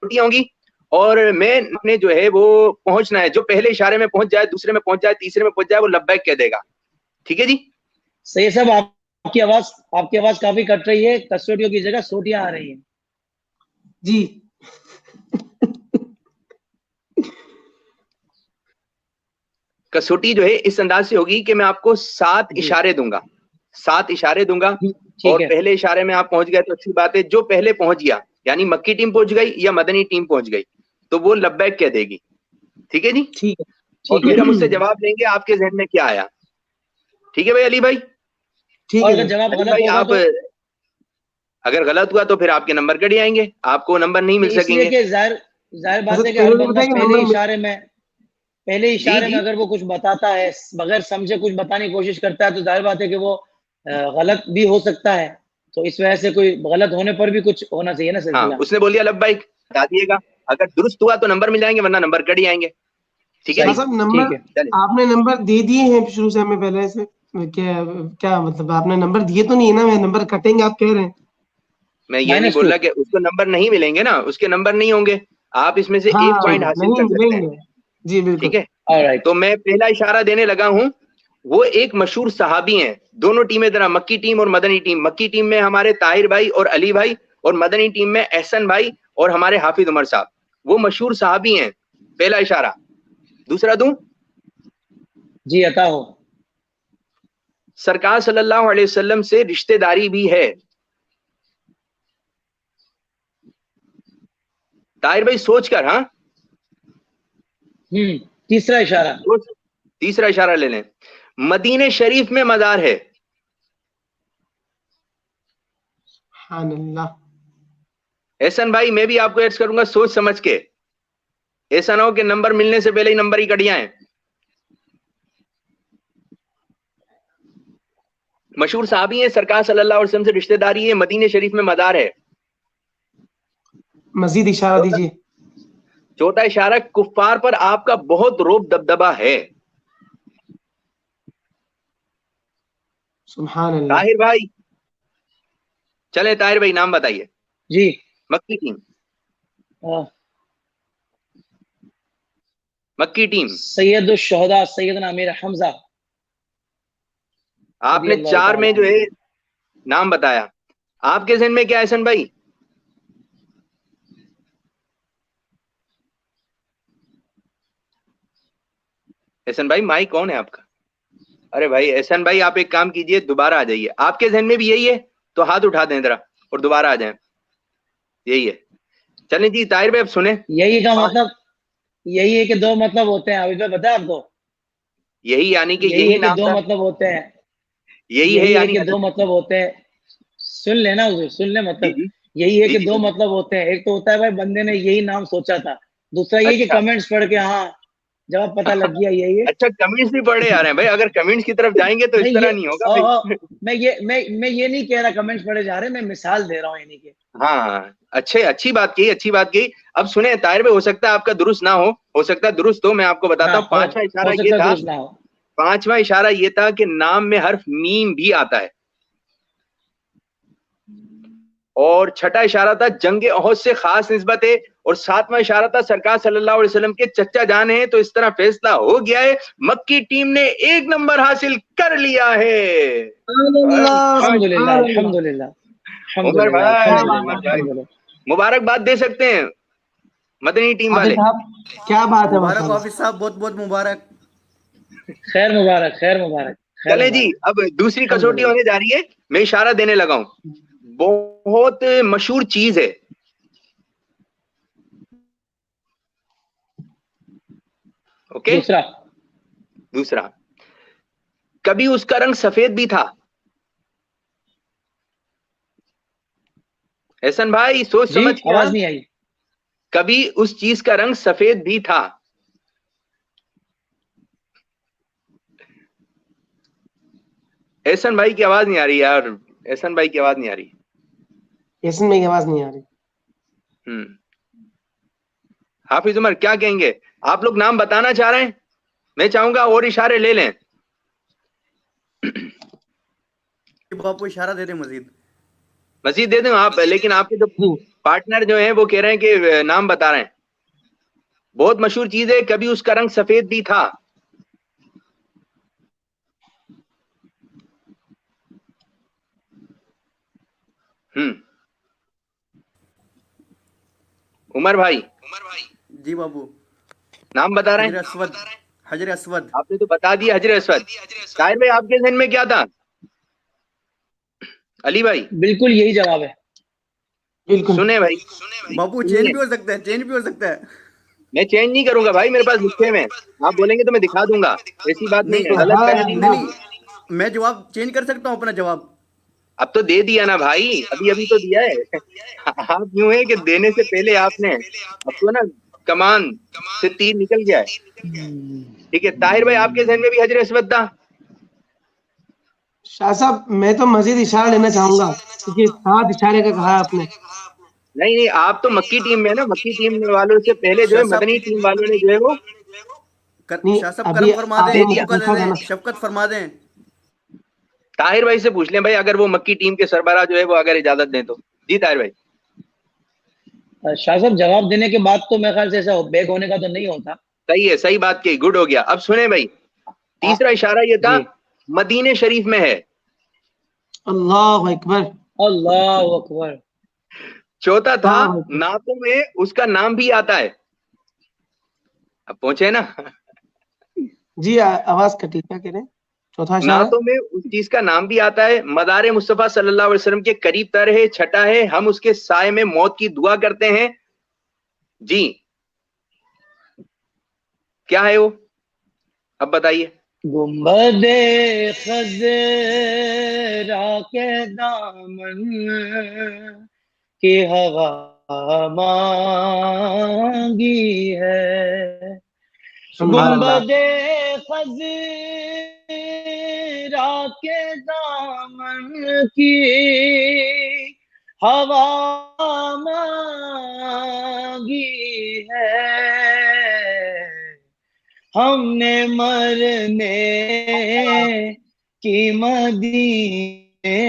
होंगी, और मैं अपने जो है वो पहुंचना है, जो पहले इशारे में पहुंच जाए, दूसरे में पहुंच जाए, तीसरे में पहुंच जाए, वो लब्बैक कह देगा। ठीक है जी? सही सब। आपकी आवाज काफी कट रही है, कसौटियों की जगह सोटियां आ रही हैं जी। कसौटी जो है इस अंदाज से होगी कि मैं आपको 7 इशारे दूंगा, 7 इशारे दूंगा, और पहले इशारे में आप पहुंच गए तो अच्छी बात है। जो पहले पहुंच गया, यानी मक्की टीम पहुंच गई या मदनी टीम पहुंच गई, तो वो लब्बैक कह देगी। ठीक है जी? ठीक है, और फिर हम उससे जवाब लेंगे आपके जहन में क्या आया। ठीक है भाई अली भाई? ठीक और है। अगर जवाब अली गलत भाई, होगा आप तो अगर गलत हुआ तो फिर आपके नंबर कट जाएंगे, आपको नंबर नहीं मिल इसलिए सकेंगे। कि जाहिर बात है कि हर पहले बंदा बताएंगे पहले नंबर इशारे में जी अगर वो कुछ बताता है, बगैर समझे कुछ बताने की कोशिश करता है, तो जाहिर बात है कि वो गलत भी हो सकता है। तो इस वजह से कोई गलत होने पर भी कुछ होना चाहिए ना हाँ, सिलसिला। उसने बोल दिया लब्बाइक, बता दिएगा। अगर दुरुस्त हुआ तो नंबर मिल जाएंगे, वरना नंबर कट जाएंगे। ठीक है जी? सब नंबर ठीक है। चलिए, आपने नंबर दे दिए हैं शुरू से हमें पहले से? क्या क्या मतलब आपने नंबर दिए तो नहीं है ना? मैं नंबर कटेंगे आप कह रहे हैं? मैं ये नहीं बोल -2। रहा कि उसको नंबर नहीं मिलेंगे ना, उसके नंबर नहीं होंगे। आप इसमें से एक हाँ, पॉइंट हासिल नहीं कर सकते हैं। मिलेंगे। जी बिल्कुल। ठीक है? ऑलराइट। तो मैं पहला इशारा देने लगा हूं। वो एक मशहूर सहाबी हैं। दोनों टीमें जरा, मक्की टीम और मदनी टीम। मक्की टीम में हमारे ताहिर भाई और अली भाई, और मदनी टीम में एहसन भाई और हमारे हाफिज उमर साहब। वो मशहूर सहाबी हैं। पहला इशारा। दूसरा दूं? जी अता हो। सरकार सल्लल्लाहु अलैहि वसल्लम से रिश्तेदारी भी है। ताहिर भाई सोच कर, हाँ तीसरा इशारा। तीसरा इशारा ले लें। मदीने शरीफ में मजार है। सुभान अल्लाह। एहसन भाई, मैं भी आपको ऐड करूंगा सोच समझ के। ऐसा ना हो कि नंबर मिलने से पहले ही नंबर ही कट जाए। मशहूर साहबी है, सरकार सल्लल्लाहु अलैहि वसल्लम से रिश्तेदारी है, मदीने शरीफ में मजार है। मजीद इशारा दीजिए। चौथा इशारा, कुफ्फार पर आपका बहुत रोब दबदबा है। सुभान अल्लाह। ताहिर भाई, चले ताहिर भाई नाम बताइए। जी। मक्की टीम। अ, मक्की टीम। सैयदुल शुहदा सैयदना अमीर हमजा। आपने 4 में जो है नाम बताया। आपके जहन में क्या है एहसन भाई? एहसन भाई, माइक कौन है आपका? अरे भाई एहसन भाई, आप एक काम कीजिए, दोबारा आ जाइए। आपके जहन में भी यही है तो हाथ उठा दें जरा और दोबारा आ जाएं। यही है। चलें जी ताहिर भाई, अब सुने। यही का मतलब यही है कि 2 मतलब होते हैं। अभी तो पता है आपको? यही यानी कि यही यही है कि नाम 2 था। मतलब होते हैं। यही है यही है यानी कि 2 मतलब होते हैं। सुन लेना हुजूर, सुन ले जी मतलब। जी यही है जी कि जी 2 बोलिए। मतलब होते हैं। एक तो होता है भाई बंदे ने यही नाम सोचा था। दूसरा ये कि अच्छा कमेंट्स पढ़ के हाँ जवाब पता लग गया यही है। अच्छा, कमेंट्स भी पढ़े आ रहे हैं भाई। अगर कमेंट्स की तरफ जाएंगे तो इस नहीं ये तरह नहीं होगा भाई। मैं ये नहीं कह रहा कमेंट्स पढ़े जा रहे हैं, मैं मिसाल दे रहा हूँ यानी कि। हाँ, अच्छे, अच्छी बात की, अच्छी बात की। अब सुने ताहिर भाई, हो सकता है आपका दुरुस्त ना हो सकता है दुरुस्त हो। मैं आपको बताता हाँ हूँ। पांचवा हो इशारा ये सकता है था। दुरुस्त ना हो। पांचवा इशारा ये था कि नाम में हर्फ मीम भी आता है। और छठा इशारा था जंग ओहद से खास निस्बत है, और सातवां इशारा था सरकार सल्लल्लाहु अलैहि वसल्लम के चचा जान है। तो इस तरह फैसला हो गया है, मक्की टीम ने 1 नंबर हासिल कर लिया है। अल्हम्दुलिल्लाह अल्हम्दुलिल्लाह उमर अल्हम्दुलिल्लाह भाई, अल्हम्दुलिल्लाह अल्हम्दुलिल्लाह। मुबारकबाद दे सकते हैं मदनी टीम हाफिज वाले। साहब क्या बात है मुबारक माशाल्लाह। हाफिज साहब, बहुत बहुत मुबारक। खैर मुबारक खैर मुबारक खैर चले जी, मुबारक। अब दूसरी कसौटी अल्हम्दुलिल्लाह। होने जा रही है। मैं इशारा देने लगा हूं, बहुत मशहूर चीज है। ओके, दूसरा, कभी उसका रंग सफेद भी था। एहसन भाई सोच जी समझ के, आवाज हाँ। नहीं आई। कभी उस चीज का रंग सफेद भी था। एहसन भाई की आवाज नहीं आ रही यार, एहसन भाई की आवाज नहीं आ रही। एहसन में की आवाज नहीं आ रही। हाफिज उमर क्या कहेंगे? आप लोग नाम बताना चाह रहे हैं, मैं चाहूंगा और इशारे ले लें। बापू इशारा दे दे मजीद। मजीद दे दूं आप, लेकिन आपके जो जी पार्टनर जो हैं वो कह रहे हैं कि नाम बता रहे हैं। बहुत मशहूर चीज है, कभी उसका रंग सफेद भी था। उमर भाई जी बाबू। नाम बता रहे हजर हैं। असवद, हजर असवद। आपने तो बता दिया हजर असवद। ताहिर भाई आपके जहन में क्या था? अली भाई बिल्कुल यही जवाब है। बिल्कुल। सुने भाई, बापू चेंज सुनिए, भी हो सकता है, चेंज भी हो सकता है। मैं चेंज नहीं करूंगा भाई, मेरे पास लिखे में, आप बोलेंगे तो मैं दिखा दूंगा, ऐसी बात नहीं नहीं है, गलत फहमी नहीं नहीं होगी। नहीं, मैं जवाब चेंज कर सकता हूँ अपना जवाब। अब तो दे दिया ना भाई, अभी अभी तो दिया है। आप यूं है कि देने से पहले आपने, अब तो ना कमान से तीर निकल गया है। ठीक है, ताहिर भाई आपके जहन में भी हजर असवद था। शाह साहब मैं तो मजीद इशारा लेना चाहूंगा क्योंकि 7 इशारे का कहा आपने। नहीं नहीं, आप तो मक्की टीम में है ना, मक्की टीम वालों से पहले जो है शाह साहब, मदनी टीम वालों ने जो है वो नहीं शाह साहब अभी करम फरमा दें, आपने दे दिया। मुझे मौका दे पूछा था दें, ना। शफकत फरमा दें। ताहिर भाई से पूछ लें भाई, अगर वो मक्की टीम के सरबराह जो है वो अगर इजाजत दें तो। जी ताहिर भाई। शाह साहब जवाब देने के बाद तो मेरे ख्याल से ऐसा बैक होने का तो नहीं होता। सही है, सही बात की, गुड हो गया। अब सुने भाई, तीसरा इशारा ये था, जी मदीने शरीफ में है। अल्लाह अकबर। अल्लाह अकबर। चौथा था, अल्लाह अकबर। नातों में उसका नाम भी आता है। अब पहुंचे ना। जी आवाज कटी, क्या कह रहे हैं? चौथा इशारा नातों में उस चीज का नाम भी आता है, मदार मुस्तफा सल्लल्लाहु अलैहि वसल्लम के करीब तर है। छठा है, हम उसके साए में मौत की दुआ करते हैं। जी क्या है वो, अब बताइए। गुंबदे खजरा के दामन की हवा मांगी है। सुभान अल्लाह। गुंबदे खजरा के दामन की हवा मांगी है। हमने मरने की मदीने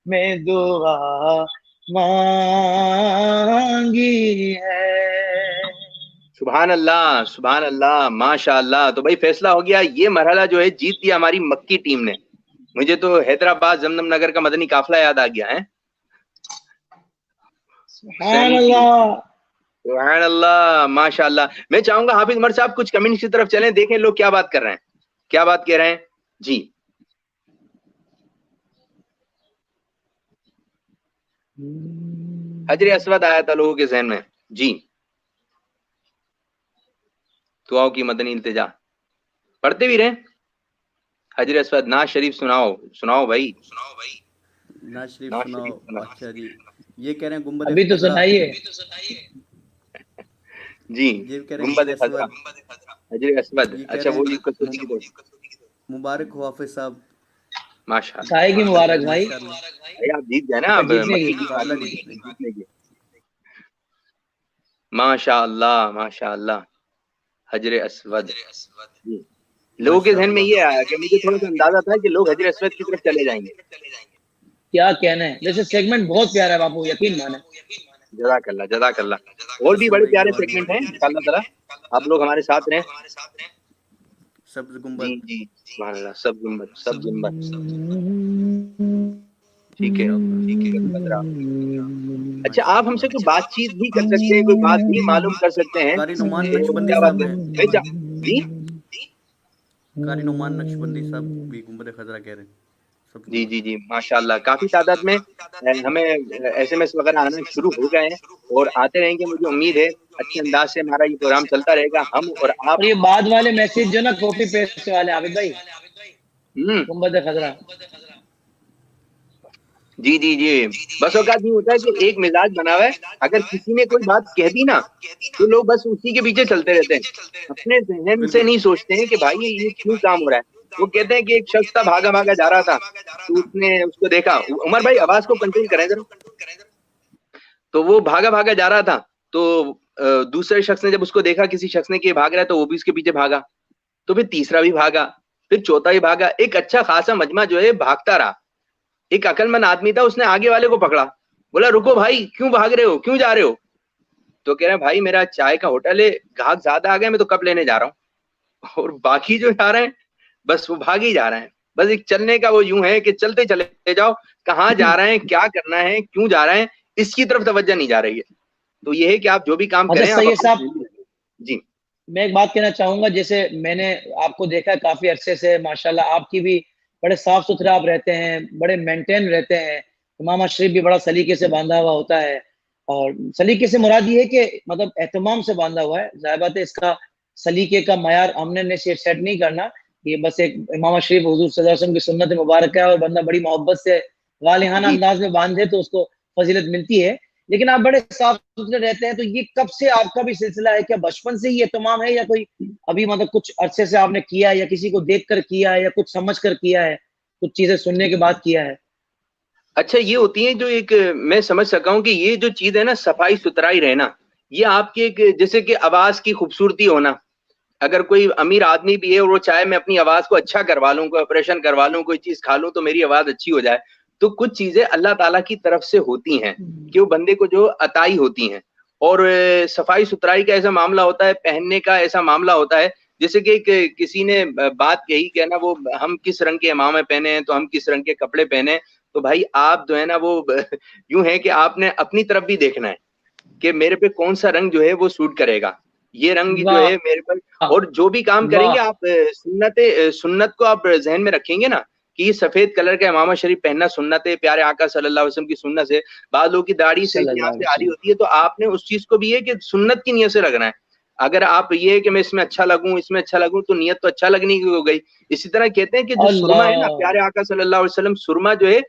में दुआ मांगी है। सुभान अल्लाह, सुभान अल्लाह, माशाअल्लाह। तो भाई फैसला हो गया, ये मरहला जो है जीत दिया हमारी मक्की टीम ने। मुझे तो हैदराबाद जमजम नगर का मदनी काफिला याद आ गया है। सुभान अल्लाह। सुभान अल्लाह, माशाअल्लाह। मैं चाहूंगा हाफिज उमर साहब कुछ कमेंट्स की तरफ चलें, देखें लोग क्या बात कर रहे हैं, क्या बात कह रहे हैं। जी हजर असवद आया था लोगों के जहन में। जी दुआओं की मदनी इल्तिजा पढ़ते भी रहे। हजर असवद नाज शरीफ सुनाओ, सुनाओ भाई, नाज शरीफ नाज सुनाओ। शरीफ सुनाओ। अच्छा जी, ये कह रहे हैं गुंबद अभी तो खजरा। सुनाइए। ये जी कह रहे हैं गुंबद हजर खजरा, असवद। हजर असवद। ये कह अच्छा रहे वो हैं कसौटी की तरफ। मुबारक हो हाफिज साहब। माशाअल्लाह, साए की मुबारक भाई। माशाअल्लाह। भाई आप जीत गए ना अब जीतने मक्की की। टीम मुकाबला वालों ने जीतने की। जीतने की। माशाअल्लाह, माशाअल्लाह। हजर असवद। जी लोगों के जहन में ये माशाअल्लाह। आया कि मुझे थोड़ा सा अंदाजा था कि लोग हजर असवद की तरफ चले जाएंगे। क्या कहना है, जैसे सेगमेंट बहुत प्यारा है बापू, यकीन माने। जज़ाकल्लाह जज़ाकल्लाह। और भी बड़े प्यारे सेगमेंट हैं इंशाअल्लाह ताला, आप लोग हमारे साथ रहें। सब्ज जी गुंबद। जी सुभान अल्लाह, सब गुंबद सब गुंबद। ठीक है गुंबद रहा। अच्छा, आप हमसे कोई बातचीत भी कर सकते हैं, कोई बात भी मालूम कर सकते हैं, कारी नुमान तो नक्शबंदी क्या बात साहब है हैं। भाई जी कारी नुमान नक्शबंदी साहब भी गुंबद खजरा कह रहे हैं। सब्ज जी गुंबद। जी जी माशाल्लाह, काफी तादाद में हमें SMS वगैरह आना शुरू हो गए हैं और आते रहेंगे। मुझे उम्मीद है अच्छे अंदाज से हमारा ये प्रोग्राम चलता रहेगा, हम और आप। और ये बाद वाले मैसेज जो ना कॉपी पेस्ट वाले आबिद भाई, हम्म गुंबद खजरा। जी जी जी। बस औकात नहीं होता है कि एक मिजाज बना हुआ है, अगर किसी ने कोई बात कह दी ना तो लोग बस उसी के पीछे चलते रहते हैं, अपने जहन से बिल्कुल। नहीं सोचते हैं कि भाई ये क्यों काम हो रहा है। वो कहते हैं कि एक शख्स था, भागा भागा जा रहा था, तो उसने उसको देखा। उमर भाई आवाज को कंट्रोल करें जरा। तो वो भागा भागा जा रहा था, तो दूसरे शख्स ने जब उसको देखा, किसी शख्स ने कि ये भाग रहा है, तो वो भी उसके पीछे भागा। तो फिर तीसरा भी भागा, फिर चौथा भी भागा। एक अच्छा खासा मजमा जो है भागता रहा। एक अकलमंद आदमी था, उसने आगे वाले को पकड़ा, बोला रुको भाई, क्यों भाग रहे हो, क्यों जा रहे हो? तो कह रहे हैं भाई मेरा चाय का होटल है, ग्राहक ज्यादा आ गए, मैं तो कप लेने जा रहा हूँ। और बाकी जो जा रहे हैं बस वो भाग ही जा रहे हैं। बस एक चलने का वो यूं है कि चलते चले जाओ, कहाँ जा रहे हैं, क्या करना है, क्यों जा रहे हैं, इसकी तरफ तवज्जो नहीं जा रही है। तो ये है कि आप जो भी काम अच्छा करें आप सैयद अपनी साहब, फैमिली रखें। जी मैं एक बात कहना चाहूंगा, जैसे मैंने आपको देखा है काफी अरसे से, माशाल्लाह आपकी भी बड़े साफ सुथरे आप रहते हैं, बड़े मेंटेन रहते हैं। इमाम शरीफ भी बड़ा सलीके से बांधा हुआ होता है, और सलीके से मुराद ये है कि मतलब एहतमाम से बांधा हुआ है। जाहिर बात है इसका सलीके का मयार हमने सेट नहीं करना, ये बस एक इमाम शरीफ हुजूर सल्लल्लाहु अलैहि वसल्लम की सुन्नत मुबारक है, और बंदा बड़ी मोहब्बत से गालिहाना जी। अंदाज में बांधे तो उसको फजीलत मिलती है। लेकिन आप बड़े साफ सुथरे रहते हैं, तो ये कब से आपका भी सिलसिला है? क्या बचपन से ही ये तमाम है, या कोई अभी मतलब कुछ अरसे से आपने किया है, या किसी को देख कर किया है, या कुछ समझ कर किया है, कुछ चीजें सुनने के बाद किया है? अच्छा, ये होती है जो एक, मैं समझ सका हूँ कि ये जो चीज है ना, सफाई सुथराई रहना, ये आपकी एक, जैसे कि आवाज की खूबसूरती होना। अगर कोई अमीर आदमी भी है और वो चाहे मैं अपनी आवाज को अच्छा करवा लूं, कोई ऑपरेशन करवा लूं, कोई चीज खा लूं तो मेरी आवाज अच्छी हो जाए, तो कुछ चीजें अल्लाह ताला की तरफ से होती हैं कि वो बंदे को जो अताई होती हैं। और सफाई सुथराई का ऐसा मामला होता है, पहनने का ऐसा मामला होता है, जैसे कि किसी ने बात कही कि ना वो हम किस रंग के इमामे पहने हैं, तो हम किस रंग के कपड़े पहने हैं। तो भाई आप जो है ना वो यूं है कि आपने अपनी तरफ भी देखना है कि मेरे पे कौन सा रंग जो है वो सूट करेगा, ये रंग जो वाह है मेरे पर। और जो भी काम करेंगे वाह। आप सुन्नत को आप जहन में रखेंगे ना, कि ये सफेद कलर का इमामा शरीफ पहनना सुन्नत है, प्यारे आका सल्लल्लाहु अलैहि वसल्लम की सुन्नत है। बाद लोगों की दाढ़ी सिर्फ यहाँ सल्लल्लाहु से अलैहि आ रही वसल्लम। होती है, तो आपने उस चीज को भी है कि सुन्नत की नियत से रखना है। अगर आप ये है कि मैं इसमें अच्छा लगूं, इसमें अच्छा लगूं, तो नियत तो अच्छा लगने की हो गई। इसी तरह कहते हैं कि जो सुरमा है ना, अल्लाह। प्यारे आका सल्लल्लाहु अलैहि वसल्लम, सुरमा जो है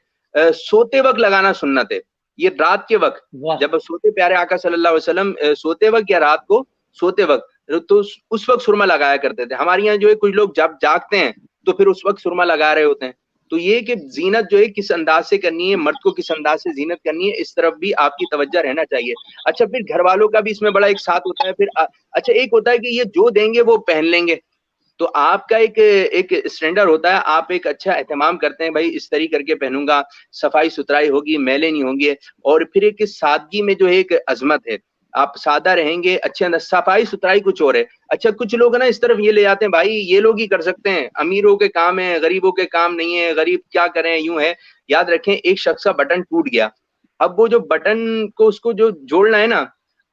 सोते वक्त लगाना सुन्नत है। ये रात के वक्त, वाह। जब सोते प्यारे आका सल्लल्लाहु अलैहि वसल्लम सोते वक्त या रात को सोते वक्त, तो उस वक्त सुरमा लगाया करते थे। हमारे यहाँ जो है कुछ लोग जब जागते हैं तो फिर उस वक्त सुरमा लगा रहे होते हैं। तो ये कि जीनत जो है किस अंदाज से करनी है, मर्द को किस अंदाज से जीनत करनी है, इस तरफ भी आपकी तवज्जो रहना चाहिए। अच्छा, फिर घर वालों का भी इसमें बड़ा एक साथ होता है। फिर अच्छा, एक होता है कि ये जो देंगे वो पहन लेंगे, तो आपका एक एक स्टैंडर्ड होता है, आप एक अच्छा एहतमाम करते हैं, भाई इस तरीके करके पहनूंगा, सफाई सुथराई होगी, मैले नहीं होंगे। और फिर एक सादगी में जो है एक अजमत है, आप सादा रहेंगे, अच्छे अंदर सफाई सुथराई कुछ और है। अच्छा, कुछ लोग ना इस तरफ ये ले जाते हैं, भाई ये लोग ही कर सकते हैं, अमीरों के काम है, गरीबों के काम नहीं है, गरीब क्या करें, यूं है। याद रखें, एक शख्स का बटन टूट गया, अब वो जो बटन को उसको जो जोड़ना है ना,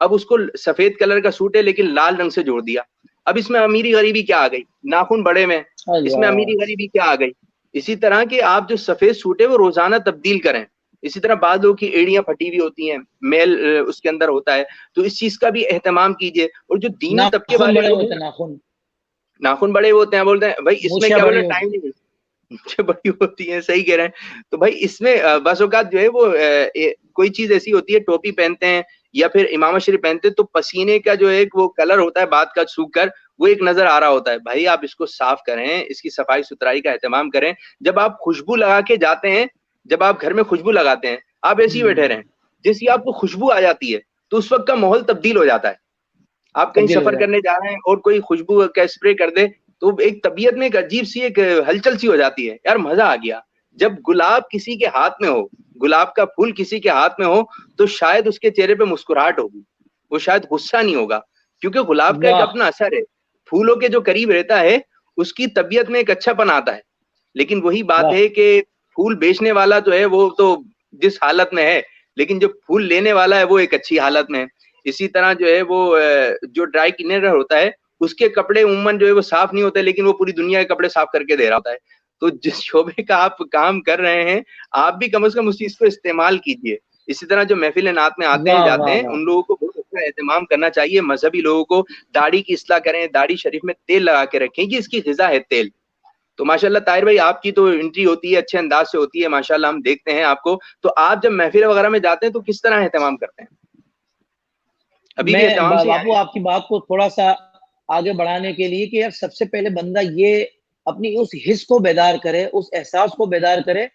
अब उसको सफेद कलर का सूट है लेकिन लाल रंग से जोड़ दिया। अब इसमें अमीरी गरीबी क्या आ गई? नाखून बड़े में, इसमें अल्लाह। अमीरी गरीबी क्या आ गई? इसी तरह के आप जो सफेद सूट है वो रोजाना तब्दील करें। इसी तरह बाद लोगों की एड़ियां फटी हुई होती हैं, मेल उसके अंदर होता है, तो इस चीज का भी एहतमाम कीजिए। और जो दीनी तबके नाखून वाले बड़े लोग हैं होते ना, हैं, नाखून। नाखून बड़े होते हैं, बोलते हैं भाई इसमें मूछें क्या, बड़ी बोले होती टाइम हैं। नहीं, मुझे बड़ी होती है, सही कह रहे हैं। तो भाई इसमें बस औकात जो है वो कोई चीज ऐसी होती है, टोपी पहनते हैं या फिर इमाम शरीफ पहनते हैं, तो पसीने का जो एक वो कलर होता है बाद का सूख कर, वो एक नजर आ रहा होता है। भाई आप इसको साफ करें, इसकी सफाई सुथराई का एहतमाम करें। जब आप खुशबू लगा के जाते हैं, जब आप घर में खुशबू लगाते हैं, आप ऐसे ही बैठे रहें, जैसी आपको खुशबू आ जाती है तो उस वक्त का माहौल तब्दील हो जाता है। आप कहीं तब्दील हो सफर जाए। करने जा रहे हैं और कोई खुशबू का स्प्रे कर दे, तो एक तबीयत में एक अजीब सी एक हलचल सी हो जाती है, यार मजा आ गया। जब गुलाब किसी के हाथ में हो, गुलाब का फूल किसी के हाथ में हो, तो शायद उसके चेहरे पे मुस्कुराहट होगी, वो शायद गुस्सा नहीं होगा, क्योंकि गुलाब का एक अपना असर है। फूलों के जो करीब रहता है उसकी तबीयत में एक अच्छापन आता है। लेकिन वही बात है कि फूल बेचने वाला जो है वो तो जिस हालत में है, लेकिन जो फूल लेने वाला है वो एक अच्छी हालत में है। इसी तरह जो है वो जो ड्राई क्लीनर होता है उसके कपड़े उम्मन जो है वो साफ नहीं होते, लेकिन वो पूरी दुनिया के कपड़े साफ करके दे रहा होता है। तो जिस शोबे का आप काम कर रहे हैं, आप भी कम से कम उस चीज को इस्तेमाल कीजिए। इसी तरह जो महफिल नात में आते हैं जाते हैं, उन लोगों को बहुत अच्छा एहतमाम करना चाहिए। मजहबी लोगों को दाढ़ी की इस्लाह करें, दाढ़ी शरीफ में तेल लगा के रखें, ये इसकी ग़िज़ा है तेल। तो माशाल्लाह ताहिर भाई आपकी तो एंट्री होती है, अच्छे अंदाज से होती है माशाल्लाह, हम देखते हैं आपको। तो आप जब महफिल वगैरह में जाते हैं तो किस तरह एहतमाम करते हैं? अभी भी एहतमाम से बापू आपकी बात को थोड़ा सा आगे बढ़ाने के लिए कि यार सबसे पहले बंदा ये अपनी उस हिस्स को बेदार करे, उस एहसास को बेदार करे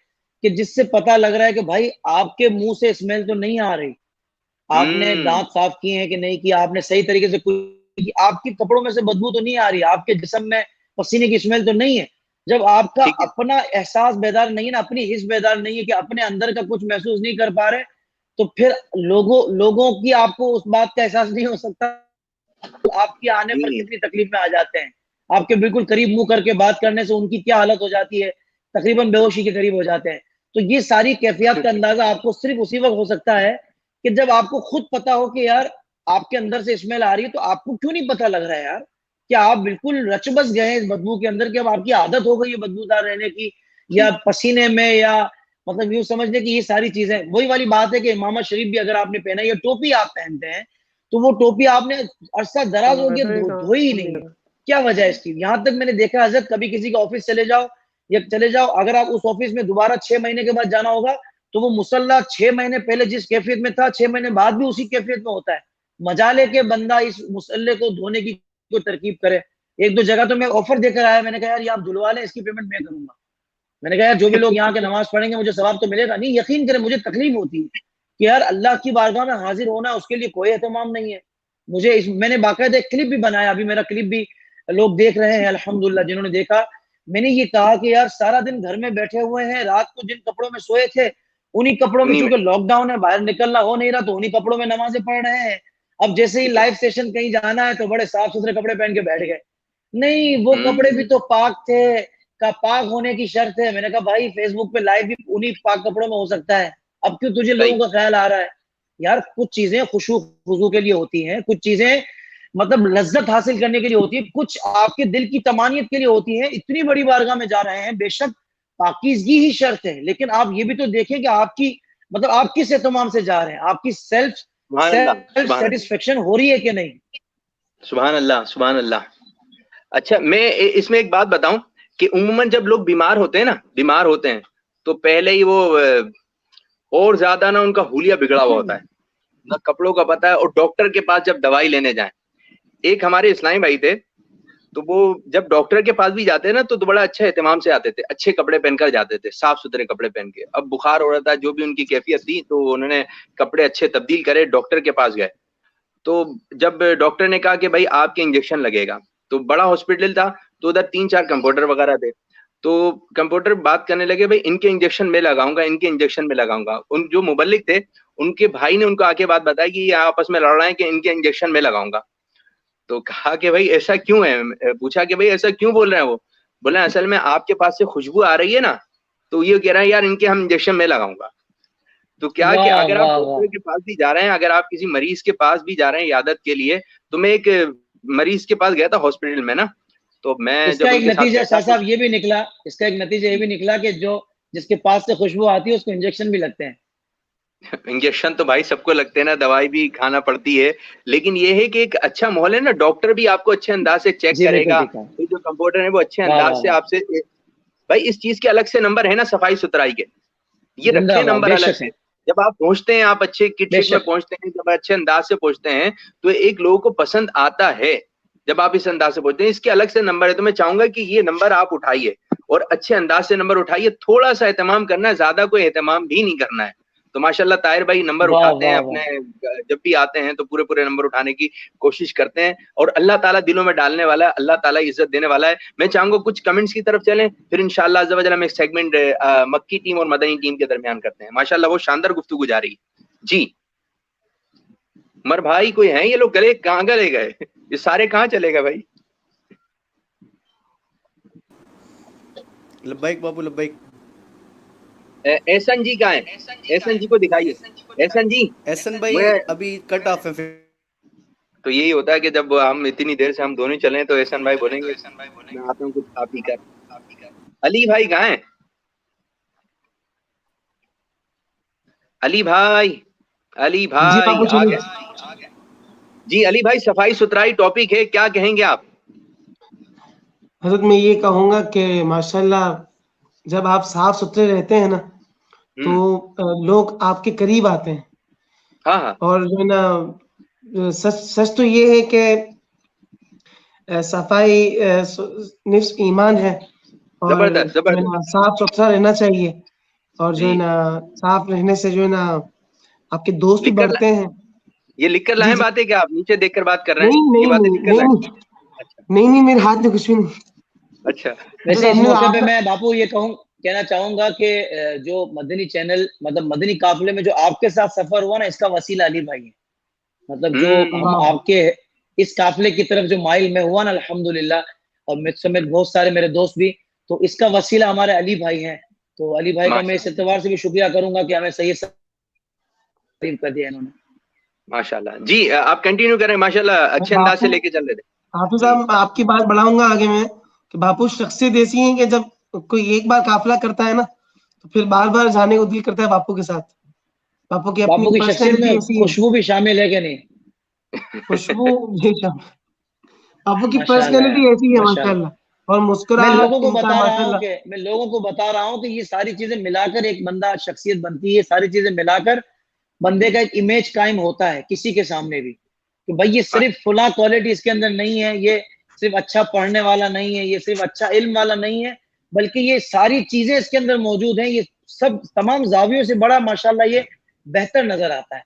कि जिससे पता लग रहा है कि भाई आपके मुंह से स्मेल तो नहीं आ रही, आपने दांत साफ किए हैं कि नहीं किया, आपने सही तरीके से कुछ, आपके कपड़ों में से बदबू तो नहीं आ रही, आपके जिस्म में पसीने की स्मेल तो नहीं है। जब आपका अपना एहसास बेदार नहीं है ना, अपनी हिस्स बेदार नहीं है कि अपने अंदर का कुछ महसूस नहीं कर पा रहे, तो फिर लोगों की आपको उस बात का एहसास नहीं हो सकता। तो आपके आने पर कितनी तकलीफ में आ जाते हैं, आपके बिल्कुल करीब मुंह करके बात करने से उनकी क्या हालत हो जाती है, तकरीबन बेहोशी के करीब हो जाते हैं। तो ये सारी कैफियत का अंदाजा आपको सिर्फ उसी वक्त हो सकता है कि जब आपको खुद पता हो कि यार आपके अंदर से स्मेल आ रही है। तो आपको क्यों नहीं पता लग रहा है यार, क्या आप बिल्कुल रच बस गए इस बदबू के अंदर कि अब आपकी आदत हो गई है बदबूदार रहने की, या पसीने में, या मतलब यूं समझने की ये सारी चीजें। वही वाली बात है कि इमामा शरीफ भी अगर आपने पहना, या टोपी आप पहनते हैं, तो वो टोपी आपने अरसा दराज हो गया धोई ही नहीं है। क्या वजह है इसकी? यहां तक मैंने देखा हजरत, कभी किसी का ऑफिस चले जाओ, अगर आप उस ऑफिस में दोबारा 6 महीने के बाद जाना होगा, तो वो मुसल्ला 6 महीने पहले जिस कैफियत में था, 6 महीने बाद भी उसी कैफियत में होता है। मजा लेके बंदा इस मुसल्ले को धोने की कोई तरकीब करे। एक दो जगह तो मैं ऑफर देकर आया, मैंने कहा यार ये आप धुलवा लें, इसकी पेमेंट मैं करूंगा। मैंने कहा यार जो भी लोग यहाँ के नमाज पढ़ेंगे मुझे सवाब तो मिलेगा नहीं। यकीन करें मुझे तकलीफ होती है कि यार अल्लाह की बारगाह में हाजिर होना है, उसके लिए कोई एहतमाम नहीं है। मैंने बाकायदा एक क्लिप भी बनाया, अभी मेरा क्लिप भी लोग देख रहे हैं अल्हम्दुलिल्लाह जिन्होंने देखा। मैंने ये कहा कि यार सारा दिन घर में बैठे हुए हैं, रात को जिन कपड़ों में सोए थे उन्हीं कपड़ों में, चूंकि लॉकडाउन है बाहर निकलना हो नहीं रहा, तो उन्हीं कपड़ों में नमाजें पढ़ रहे हैं। अब जैसे ही लाइव सेशन कहीं जाना है तो बड़े साफ सुथरे कपड़े पहन के बैठ गए। नहीं, वो कपड़े भी तो पाक थे, का पाक होने की शर्त है। मैंने कहा भाई फेसबुक पे लाइव भी उन्हीं पाक कपड़ों में हो सकता है, अब क्यों तुझे लोगों का ख्याल आ रहा है? यार कुछ चीजें खुशू खुजू के लिए होती हैं, कुछ चीजें मतलब लज्जत हासिल करने के लिए होती है, कुछ आपके दिल की तमानियत के लिए होती है। इतनी बड़ी बारगाह में जा रहे हैं, बेशक पाकीज़गी ही शर्त है, लेकिन आप ये भी तो देखें कि आपकी मतलब आप किस एहतमाम से जा रहे हैं, आपकी सेल्फ सेटिस्फेक्शन हो रही है कि नहीं। सुभान अल्लाह, सुभान अल्लाह। अच्छा, मैं इसमें एक बात बताऊं कि उम्मन जब लोग बीमार होते हैं तो पहले ही वो और ज्यादा ना उनका हुलिया बिगड़ा हुआ होता है, ना कपड़ों का पता है। और डॉक्टर के पास जब दवाई लेने जाएं, एक हमारे इस्लामी भाई थे, तो वो जब डॉक्टर के पास भी जाते हैं ना तो बड़ा अच्छा एहतमाम से आते थे, अच्छे कपड़े पहनकर जाते थे, साफ सुथरे कपड़े पहन के। अब बुखार हो रहा था, जो भी उनकी कैफियत थी, तो उन्होंने कपड़े अच्छे तब्दील करे, डॉक्टर के पास गए। तो जब डॉक्टर ने कहा कि भाई आपके इंजेक्शन लगेगा, तो बड़ा हॉस्पिटल था, तो उधर 3-4 कंप्यूटर वगैरह थे, तो कंप्यूटर बात करने लगे भाई इनके इंजेक्शन में लगाऊंगा, इनके इंजेक्शन में लगाऊंगा। उन जो मुबल्लिग थे उनके भाई ने उनको आके बात बताई कि ये आपस में लड़ रहे हैं कि इनके इंजेक्शन में लगाऊंगा। तो कहा कि भाई ऐसा क्यों है, पूछा कि भाई ऐसा क्यों बोल रहे हैं? वो बोले असल में आपके पास से खुशबू आ रही है ना, तो ये कह रहा है यार इनके हम इंजेक्शन में लगाऊंगा। तो क्या कि अगर आप डॉक्टर के पास भी जा रहे हैं, अगर आप किसी मरीज के पास भी जा रहे हैं इयादत के लिए, तो मैं एक मरीज के पास गया था हॉस्पिटल में ना, तो मैं इसका एक नतीजा साहब ये भी निकला, इसका एक नतीजा ये भी निकला कि जो जिसके पास से खुशबू आती है उसको इंजेक्शन भी लगते हैं। इंजेक्शन तो भाई सबको लगते हैं ना, दवाई भी खाना पड़ती है, लेकिन ये है कि एक अच्छा माहौल है ना, डॉक्टर भी आपको अच्छे अंदाज से चेक करेगा, तो जो कंप्यूटर है वो अच्छे अंदाज से आपसे। भाई इस चीज के अलग से नंबर है ना सफाई सुथराई के, ये रखे नंबर अलग से। जब आप पहुंचते हैं, आप अच्छे किट में पहुंचते हैं, जब अच्छे अंदाज से पहुंचते हैं, तो एक लोगों को पसंद आता है जब आप इस अंदाज से पहुंचते हैं। इसके अलग से नंबर है, तो मैं चाहूंगा कि ये नंबर आप उठाइए और अच्छे अंदाज से नंबर उठाइए। थोड़ा सा एहतमाम करना है, ज्यादा कोई एहतमाम भी नहीं करना है। तो माशाल्लाह ताहिर भाई नंबर वाह उठाते हैं वाह अपने, वाह। जब भी आते हैं तो पूरे पूरे नंबर उठाने की कोशिश करते हैं, और अल्लाह ताला दिलों में डालने वाला है, अल्लाह ताला इज्जत देने वाला है। मैं चाहूंगा कुछ कमेंट्स की तरफ चलें, फिर इंशाअल्लाह अज़्ज़ा वजल हम एक सेगमेंट मक्की टीम और मदनी टीम के दरमियान करते हैं। माशाल्लाह वो शानदार गुफ्तगू जा रही जी। मर भाई कोई है, ये लोग गले कहाँ गले गए, ये सारे कहाँ चले गए भाई? लब्बैक बापू लब्बैक। एहसन जी कहाँ है? एहसन जी को दिखाइए। एहसन जी, एहसन भाई मैं अभी कट ऑफ है फिर। तो यही होता है कि जब हम इतनी देर से हम दोनों चले तो एहसन भाई बोलेंगे मैं आता हूँ कुछ खा पी कर। अली भाई कहाँ है? अली भाई, अली जी भाई बापू आ चलिए। गए जी। अली भाई सफाई सुथराई टॉपिक है, क्या कहेंगे आप? हजरत मैं ये कहूंगा कि माशाल्लाह जब आप साफ सुथरे रहते हैं ना तो लोग आपके करीब आते हैं। हाँ हाँ, और जो है ना सच सच तो ये है कि सफाई निफ्स ईमान है, और जबरदस्त जो है जबरदस्त। ना साफ सुथरा रहना चाहिए। और जो जी, है ना साफ रहने से जो है ना आपके दोस्त भी लिख कर बढ़ते हैं। ये लिख कर जी लाए जी। बातें, क्या आप नीचे देखकर बात कर रहे हैं? नहीं ये नहीं बातें नहीं लिख कर नहीं लाए? नहीं अच्छा नहीं नहीं, मेरे हाथ में कुछ भी नहीं। अच्छा। हजरत वैसे इस हमने तो मौके पे आपका मैं बापू ये कहना चाहूंगा कि जो मदनी चैनल मतलब मदनी काफिले में जो आपके साथ सफर हुआ ना, इसका वसीला अली भाई है। मतलब जो हम वाह आपके इस काफिले की तरफ जो माइल में हुआ ना, अल्हम्दुलिल्लाह, और मुझ समेत बहुत सारे मेरे दोस्त भी, तो इसका वसीला हमारे अली भाई हैं। तो अली भाई का मैं इस माशा एतबार से भी शुक्रिया करूंगा कि हमें सही सलीम कर दिया इन्होंने। माशाल्लाह जी। आप कंटिन्यू करें, माशाल्लाह अच्छे अंदाज से बापू, लेके चल रहे थे हाफिज जी। साहब आपकी बात बढ़ाऊंगा आगे मैं कि बापू शख्सियत ऐसी है कि जब कोई एक बार काफिला करता है ना तो फिर बार बार जाने को दिल करता है बापू के साथ। बापू की अपनी बापू की शख्सियत पर्सनैलिटी में ऐसी है। खुशबू भी शामिल है कि नहीं? खुशबू बेशक। बापू की माशाल्लाह पर्सनैलिटी यार, ऐसी है माशाल्लाह। माशाल्लाह, और मुस्कुराहट इनका माशाल्लाह। मैं लोगों को बता रहा हूँ कि ये सारी चीजें मिलाकर एक बंदा शख्सियत बनती है। ये सारी चीजें मिलाकर बंदे का एक इमेज कायम होता है किसी के सामने भी, कि भाई ये सिर्फ फुला क्वालिटी इसके अंदर नहीं है, ये सिर्फ अच्छा पढ़ने वाला नहीं है, ये सिर्फ अच्छा इल्म वाला नहीं है, बल्कि ये सारी चीजें इसके अंदर मौजूद हैं। ये सब तमाम जावियों से बड़ा माशाल्लाह ये बेहतर नजर आता है।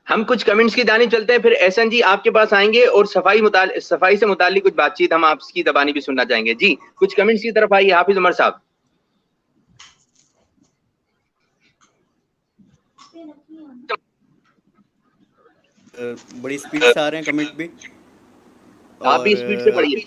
हम कुछ कमेंट्स की जानिब चलते हैं, फिर एहसन जी आपके पास आएंगे और सफाई से मुताल्लिक कुछ बातचीत हम आपकी ज़बानी भी सुनना चाहेंगे जी। कुछ कमेंट्स की तरफ आइए हाफिज उमर साहब। बड़ी स्पीड से आ रहे हैं कमेंट भी। आप भी और स्पीड से पढ़िए।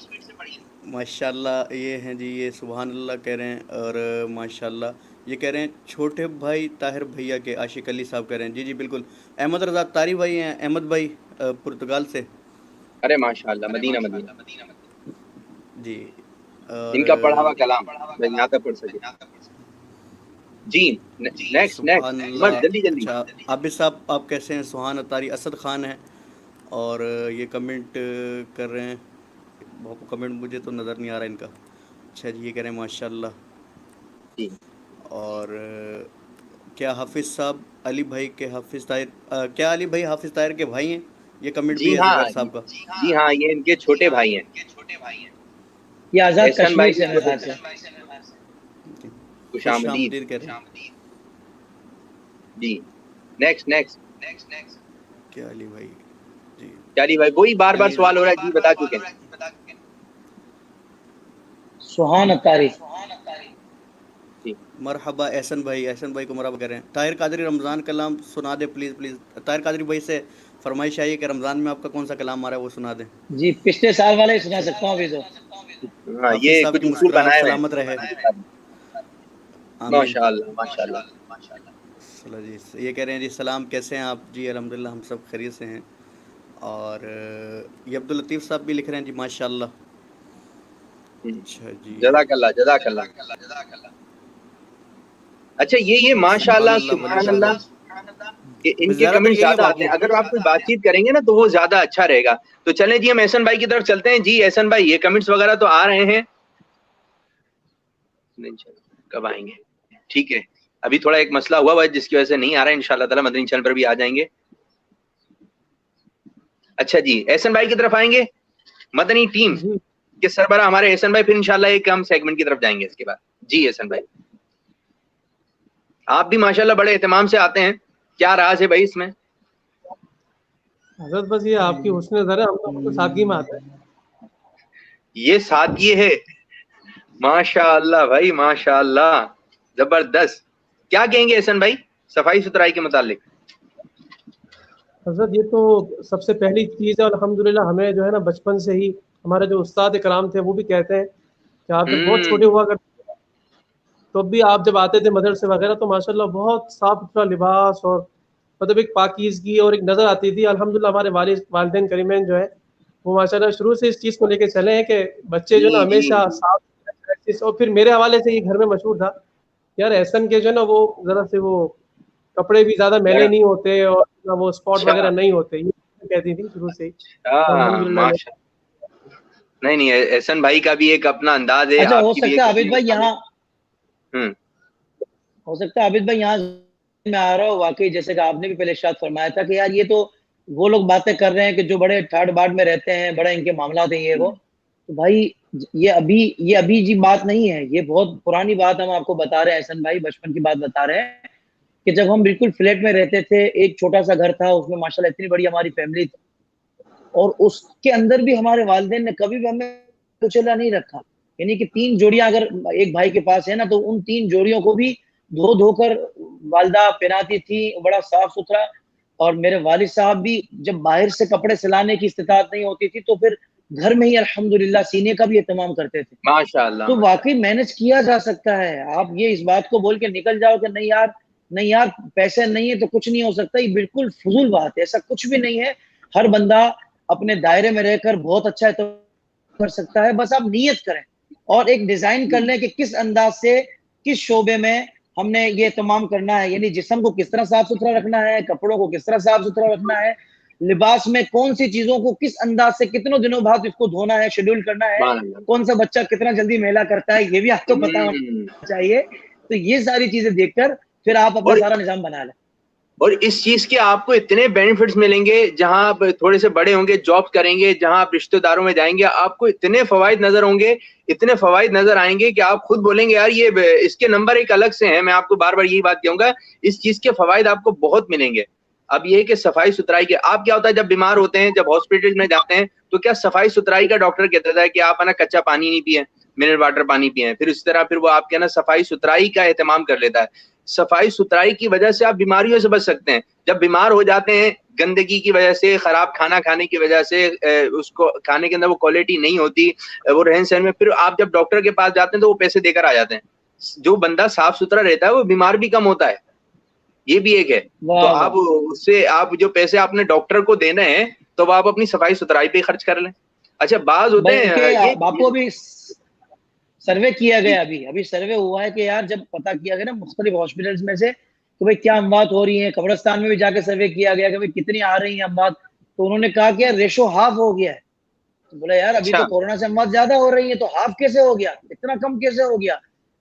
माशाल्लाह ये हैं जी, ये सुभान अल्लाह कह रहे हैं। और माशाल्लाह ये कह रहे हैं छोटे भाई ताहिर भैया के आशिक अली साहब कह रहे हैं। जी जी बिल्कुल। अहमद रज़ा तारी भाई हैं, अहमद भाई पुर्तगाल से। अरे माशाल्लाह, मदीना मदीना जी। इनका पढ़ा हुआ और कलाम मैं यहाँ तक पढ़ सके जी। नेक्स्ट सुभान नेक्स्ट अल्लाह। जल्दी जल्दी। अच्छा आबिद साहब आप कैसे हैं? सुहान अतारी असद खान है और ये कमेंट कर रहे हैं। बहुत कमेंट मुझे तो नज़र नहीं आ रहा इनका। अच्छा जी ये कह रहे हैं माशाल्लाह। जी और क्या हाफिज़ साहब अली भाई के हाफिज़ ताहिर क्या अली भाई हाफिज़ ताहिर के भाई हैं? ये कमेंट भी जी है हाँ ज़ुबैर साहब का। जी हाँ, ये इनके छोटे भाई हैं। ये आजाद एहसन कश्मीर भाई से के मेरे छोटे ख्याल से। खुश खुशामदीद आमदीद कह रहे हैं। जी। नेक्स्ट नेक्स्ट क्या अली भाई जी। चारी भाई वही बार बार अली सवाल हो रहा है जी, बता चुके हैं। सुहान अत्तारी। जी मरहबा एहसन भाई को मरहबा कर रहे हैं। ताहिर कादरी रमज़ान कलाम सुना दे प्लीज़ प्लीज़। ताहिर कादरी भाई से फरमाइश आई है कि रमज़ान में आपका कौन सा कलाम आ रहा है वो सुना दें। जी पिछले साल वाले ही सुना सकता हूँ अभी तो। हाँ, हाफिज़ ये साहब कुछ की उसूल मुस्कुराहट बनाए हुए सलामत रहे। हैं। आमीन। माशाल्लाह माशाल्लाह। चलो जी ये कह रहे हैं जी सलाम कैसे हैं आप? जी अल्हम्दुलिल्लाह हम सब खैरियत से हैं। और ये अब्दुल लतीफ़ साहब भी लिख रहे हैं जी माशाल्लाह। अच्छा जी जज़ाकल्लाह जज़ाकल्लाह। अच्छा ये सुभान माशाल्लाह अल्लाह सुभान वली अल्लाह, ये अल्लाह। इनके ज़्यादातर कमेंट यही है ज्यादा आते बापू। हैं। अगर आप कोई बातचीत करेंगे ना तो वो ज्यादा अच्छा रहेगा। तो चलें जी हम एहसन भाई की तरफ चलते हैं जी। एहसन भाई ये कमेंट्स वगैरह तो आ रहे हैं, नहीं कब आएंगे? ठीक है, अभी थोड़ा एक मसला हुआ है जिसकी वजह से नहीं आ रहा है। इंशाल्लाह ताला मदनी चैनल पर भी आ जाएंगे। अच्छा जी एहसन भाई की तरफ आएंगे, मदनी टीम जी के सरबराह हमारे एहसन भाई, फिर इंशाल्लाह एक हम सेगमेंट की तरफ जाएंगे इसके बाद। जी एहसन भाई। आप भी माशाल्लाह बड़े एहतमाम से आते हैं, क्या राज है भाई इसमें? हजरत बस ये आपकी हुस्न नज़र है, हम तो सादगी में आते हैं। ये सादगी है, माशाअल्लाह भाई माशाअल्लाह, जबरदस्त। क्या कहेंगे एहसन भाई सफाई सुथराई के मुतालिक? हजरत ये तो सबसे पहली चीज़ है, और अल्हम्दुलिल्लाह हमें जो है ना बचपन से ही हमारे जो उस्ताद इकराम थे वो भी कहते हैं कि आप जब बहुत छोटे हुआ करते तो भी आप जब आते थे मदरसे वगैरह तो माशाल्लाह बहुत साफ सुथरा लिबास और मतलब एक पाकीज़गी और एक नज़र आती थी। अल्हम्दुलिल्लाह हमारे वालिदैन करीमैन जो है वो माशाल्लाह शुरू से इस चीज़ को लेके चले हैं कि बच्चे जो ना जी जी हमेशा साफ। और फिर मेरे हवाले से ये घर में मशहूर था यार एहसन के जो है ना वो ज़रा से वो कपड़े भी ज़्यादा मैले नहीं होते और ना वो स्पॉट अच्छा वगैरह नहीं होते, ये कहती थी शुरू से ही। तो अल्हम्दुलिल्लाह माशा नहीं नहीं, एहसन भाई का भी एक अपना अंदाज है, अच्छा, हो आपकी भी सकता एक है अपनी आबिद भाई यहाँ, हम्म हो सकता है आबिद भाई यहाँ में आ रहा हो वाकई, जैसे कि आपने भी पहले इरशाद फरमाया था कि यार ये तो वो लोग बातें कर रहे हैं कि जो बड़े ठाट बाट में रहते हैं, बड़े इनके मामला है ये वो। तो भाई ये अभी जी बात नहीं है, ये बहुत पुरानी बात हम आपको बता रहे हैं एहसन भाई, बचपन की बात बता रहे हैं कि जब हम बिल्कुल फ्लैट में रहते थे, एक छोटा सा घर था, उसमें माशाल्लाह इतनी बड़ी हमारी फैमिली थी और उसके अंदर भी हमारे वालिदैन ने कभी भी हमें कुचला नहीं रखा। यानी कि 3 जोड़ियां अगर एक भाई के पास है ना तो उन 3 जोड़ियों को भी धो धोकर वालिदा पहनाती थी, बड़ा साफ सुथरा। और मेरे वालिद साहब भी जब बाहर से कपड़े सिलाने की इस्तिताअत नहीं होती थी तो फिर घर में ही अल्हम्दुलिल्लाह सीने का भी एहतमाम करते थे। माशाअल्लाह तो माशाअल्लाह। वाकई मैनेज किया जा सकता है। आप ये इस बात को बोल के निकल जाओ कि नहीं यार, नहीं यार पैसे नहीं है तो कुछ नहीं हो सकता, ये बिल्कुल फजूल बात है, ऐसा कुछ भी नहीं है। हर बंदा अपने दायरे में रहकर बहुत अच्छा कर सकता है, बस आप नियत करें और एक डिजाइन कर लें कि किस अंदाज से किस शोबे में हमने ये तमाम करना है। यानी जिस्म को किस तरह साफ सुथरा रखना है, कपड़ों को किस तरह साफ सुथरा रखना है, लिबास में कौन सी चीजों को किस अंदाज से कितनों दिनों बाद इसको धोना है, शेड्यूल करना है, कौन सा बच्चा कितना जल्दी मेला करता है ये भी आपको पता होना चाहिए। तो ये सारी चीजें देखकर फिर आप अपना सारा निजाम बना लें। और इस चीज के आपको इतने बेनिफिट्स मिलेंगे, जहां आप थोड़े से बड़े होंगे, जॉब करेंगे, जहां आप रिश्तेदारों में जाएंगे, आपको इतने फवायद नजर होंगे, इतने फवायद नजर आएंगे कि आप खुद बोलेंगे यार ये इसके नंबर एक अलग से हैं। मैं आपको बार बार यही बात कहूंगा, इस चीज के फवायद आपको बहुत मिलेंगे। अब ये है कि सफाई सुथराई के, आप क्या होता है जब बीमार होते हैं, जब हॉस्पिटल में जाते हैं, तो क्या सफाई सुथराई का डॉक्टर कहता था कि आप है ना कच्चा पानी नहीं पिए, मिनरल वाटर पानी पिए, फिर इस तरह फिर वो आपके ना सफाई सुथराई का एहतमाम कर लेता है। सफाई सुथराई की वजह से आप बीमारियों से बच सकते हैं। जब बीमार हो जाते हैं गंदगी की वजह से, खराब खाना खाने की वजह से, उसको खाने के अंदर वो क्वालिटी नहीं होती, वो रहन सहन में, फिर आप जब डॉक्टर के पास जाते हैं तो वो पैसे देकर आ जाते हैं। जो बंदा साफ सुथरा रहता है वो बीमार भी कम होता है, ये भी एक है। तो आप उससे आप जो पैसे आपने डॉक्टर को देने हैं तो वो आप अपनी सफाई सुथराई पे खर्च कर लें। अच्छा बाज होते हैं आपको भी सर्वे किया गया, अभी सर्वे हुआ है कि यार जब पता किया गया ना मुख्तलिफ हॉस्पिटल्स में से तो भाई क्या अमवात हो रही है, कब्रिस्तान में भी जाके सर्वे किया गया कि भाई कितनी आ रही है अमवात, तो उन्होंने कहा कि यार रेशो हाफ हो गया है। तो बोला यार अभी तो कोरोना से अमवात ज्यादा हो रही है तो हाफ कैसे हो गया, इतना कम कैसे हो गया?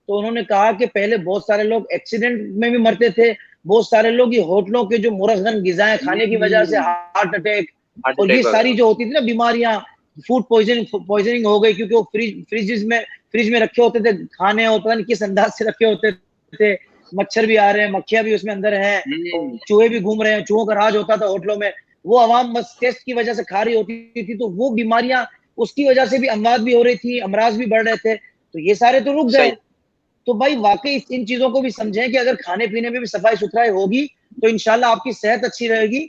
तो उन्होंने कहा कि पहले बहुत सारे लोग एक्सीडेंट में भी मरते थे, बहुत सारे लोग ये होटलों के जो मुरगन गिजाएं खाने की वजह से हार्ट अटैक और ये सारी जो होती थी ना बीमारियां, फूड पॉइजनिंग हो गई, क्योंकि वो फ्रिज में रखे होते थे खाने और पता नहीं किस अंदाज से रखे होते थे, मच्छर भी आ रहे हैं, मक्खियां भी उसमें अंदर हैं, चूहे भी घूम रहे हैं, चूहों का राज होता था होटलों में, वो अवाम बस टेस्ट की वजह से खा रही होती थी, तो वो बीमारियां उसकी वजह से भी अमवात भी हो रही थी, अमराज भी बढ़ रहे थे, तो ये सारे तो रुक गए। तो भाई वाकई इन चीजों को भी समझें कि अगर खाने पीने में भी सफाई सुथराई होगी तो इंशाल्लाह आपकी सेहत अच्छी रहेगी।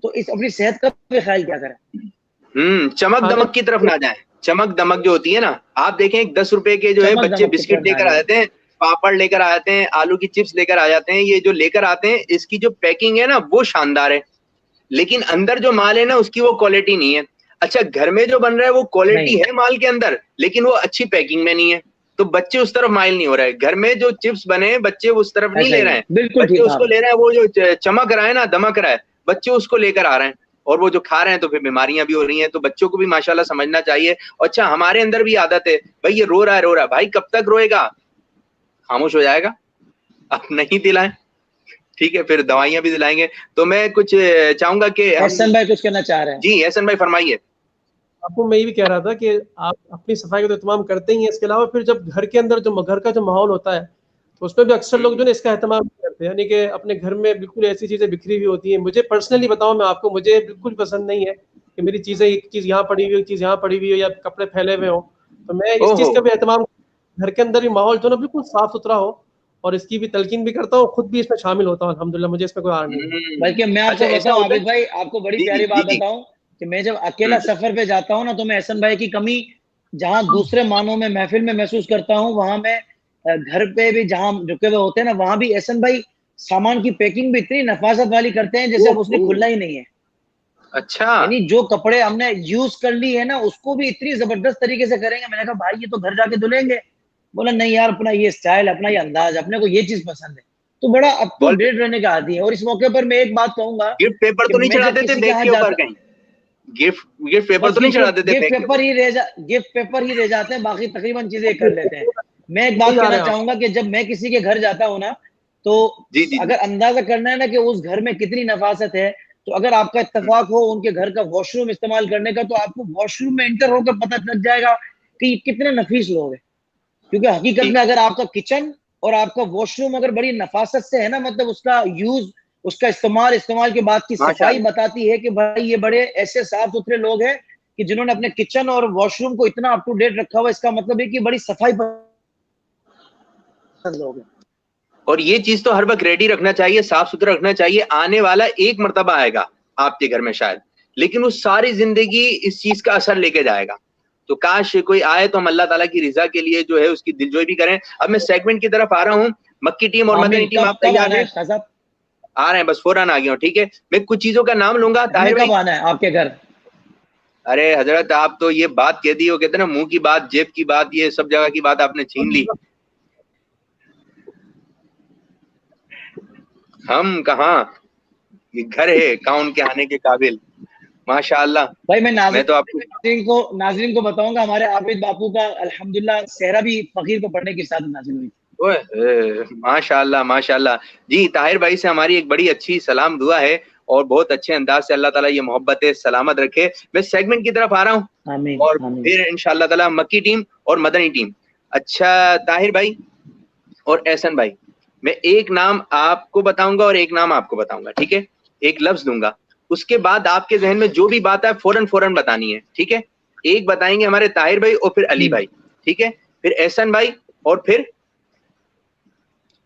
तो इस अपनी सेहत का भी ख्याल क्या करें। चमक दमक की तरफ ना जाए। चमक दमक जो होती है ना, आप देखें 10 रुपए के जो है बच्चे बिस्किट लेकर आ जाते हैं, पापड़ लेकर आ जाते हैं, आलू की चिप्स लेकर आ जाते हैं, ये जो लेकर आते हैं इसकी जो पैकिंग है ना वो शानदार है, लेकिन अंदर जो माल है ना उसकी वो क्वालिटी नहीं है। अच्छा घर में जो बन रहा है वो क्वालिटी है माल के अंदर, लेकिन वो अच्छी पैकिंग में नहीं है, तो बच्चे उस तरफ माइल नहीं हो रहे हैं। घर में जो चिप्स बने हैं बच्चे उस तरफ नहीं ले रहे हैं, बच्चे उसको ले रहे हैं वो जो चमक रहा है ना, दमक रहा है, बच्चे उसको लेकर आ रहे हैं और वो जो खा रहे हैं तो फिर बीमारियां भी हो रही हैं। तो बच्चों को भी माशाल्लाह समझना चाहिए। अच्छा हमारे अंदर भी आदत है, भाई ये रो रहा है, भाई कब तक रोएगा, खामोश हो जाएगा, आप नहीं दिलाएं ठीक है, फिर दवाइयां भी दिलाएंगे। तो मैं कुछ चाहूंगा कि एहसन भाई कुछ कहना चाह रहे हैं। जी एहसन भाई फरमाइए। आपको मैं ये भी कह रहा था कि आप अपनी सफाई का तो इत्माम करते ही हैं, इसके अलावा फिर जब घर के अंदर जो घर का जो माहौल होता है तो उसमें भी अक्सर लोग जो है इसका एहतमाम नहीं करते, यानी कि अपने घर में बिल्कुल ऐसी चीजें बिखरी हुई होती हैं। मुझे पर्सनली बताऊं मैं आपको, मुझे बिल्कुल पसंद नहीं है कि मेरी चीजें, एक चीज यहाँ पड़ी हुई, एक चीज यहाँ पड़ी हुई हो, या कपड़े फैले हुए हो। तो मैं इस चीज का भी एहतमाम, घर के अंदर भी माहौल जो ना बिल्कुल साफ सुथरा हो, और इसकी भी तलकीन भी करता हूँ, खुद भी इसमें शामिल होता हूँ। अल्हम्दुलिल्लाह मुझे इसमें कोई आड़ नहीं है। बल्कि मैं आपको अच्छा, ऐसा बताऊं होता है। आबिद भाई, आपको बड़ी जी जी प्यारी जी बात जी। बताऊं कि मैं जब अकेला सफर पे जाता हूँ ना, तो मैं एहसन भाई की कमी जहां दूसरे मानों में महफिल में महसूस करता हूँ, वहां मैं घर पे भी जहां रुके हुए होते हैं ना, वहां भी एहसन भाई सामान की पैकिंग भी इतनी नफासत वाली करते हैं जैसे अब उसने खुलना ही नहीं है। अच्छा। यानी जो कपड़े हमने यूज कर ली है ना, उसको भी इतनी जबरदस्त तरीके से करेंगे। मैंने कहा भाई ये तो घर जाके धुलेंगे। बोला नहीं यार, अपना ये स्टाइल, अपना ये अंदाज, अपने को ये चीज पसंद है। तो बड़ा अप टू वॉल डेट रहने का आदी है। और इस मौके पर मैं एक बात कहूंगा गिफ्ट पेपर कि तो नहीं मैं जब चढ़ाते थे किसी के बैग यहाँ के ऊपर जाता, कहीं? गिफ्ट गिफ्ट पेपर बस तो नहीं चढ़ाते थे बैग के ऊपर? गिफ्ट पेपर ही रह जाते हैं, बाकी तकरीबन चीजें कर लेते हैं। मैं एक बात सही आ कहना रहे हैं आप। चाहूंगा कि जब मैं किसी के घर जाता हूँ ना, तो जी जी जी। अगर अंदाजा करना है ना कि उस घर में कितनी नफासत है, तो अगर आपका इत्तेफाक हो उनके घर का वॉशरूम इस्तेमाल करने का, तो आपको वॉशरूम में इंटर होकर पता लग जाएगा कि कितने नफीस लोग हैं। क्योंकि हकीकत जी में अगर आपका किचन और आपका वॉशरूम अगर बड़ी नफासत से है ना, मतलब उसका यूज, उसका इस्तेमाल के बाद की सफाई माशाल्लाह। बताती है कि भाई ये बड़े ऐसे साफ सुथरे लोग हैं कि जिन्होंने अपने किचन और वॉशरूम को इतना अप टू डेट रखा हुआ। इसका मतलब है कि बड़ी सफाई पसंद लोग हैं। और ये चीज तो हर वक्त रेडी रखना चाहिए, साफ सुथरा रखना चाहिए। आने वाला एक मर्तबा आएगा आपके घर में शायद, लेकिन वो सारी जिंदगी इस चीज का असर लेके जाएगा। तो काश कोई आए तो हम अल्लाह ताला की रिजा के लिए जो है उसकी दिलजोई भी करें। अब मैं सेगमेंट की तरफ आ रहा हूँ। मक्की टीम और मदनी आमीन। टीम, कब आप कब तैयार आना है हैं? शाह साहब? आ रहे हैं, बस फौरन आ गया हूँ। ठीक है, मैं कुछ चीजों का नाम लूंगा हमें ताहिर कब भाई। आना है आपके घर? अरे हजरत, आप तो ये बात कह दी, वो कहते हैं ना, मुंह की बात, जेब की बात, ये सब जगह की बात आपने छीन ली। हम कहाँ, ये घर है काउन के आने के काबिल। माशाअल्लाह। भाई मैं मैं तो आपको नाजरीन को बताऊंगा, हमारे आबिद बापू का अल्हम्दुलिल्लाह सेहरा भी फकीर को पढ़ने के साथ नाजिल हुई। ओए माशाअल्लाह माशाअल्लाह। जी, ताहिर भाई से हमारी एक बड़ी अच्छी सलाम दुआ है, और बहुत अच्छे अंदाज से अल्लाह ताला ये मोहब्बत सलामत रखे। मैं सेगमेंट की तरफ आ रहा हूँ, आमीन और आमीन। फिर इंशाअल्लाह ताला मक्की टीम और मदनी टीम। अच्छा ताहिर भाई और एहसन भाई, मैं एक नाम आपको बताऊंगा और एक नाम आपको बताऊंगा, ठीक है? एक लफ्ज दूंगा, उसके बाद आपके जहन में जो भी बात है फौरन फौरन बतानी है, ठीक है? एक बताएंगे हमारे ताहिर भाई और फिर अली भाई, ठीक है? फिर एहसन भाई और फिर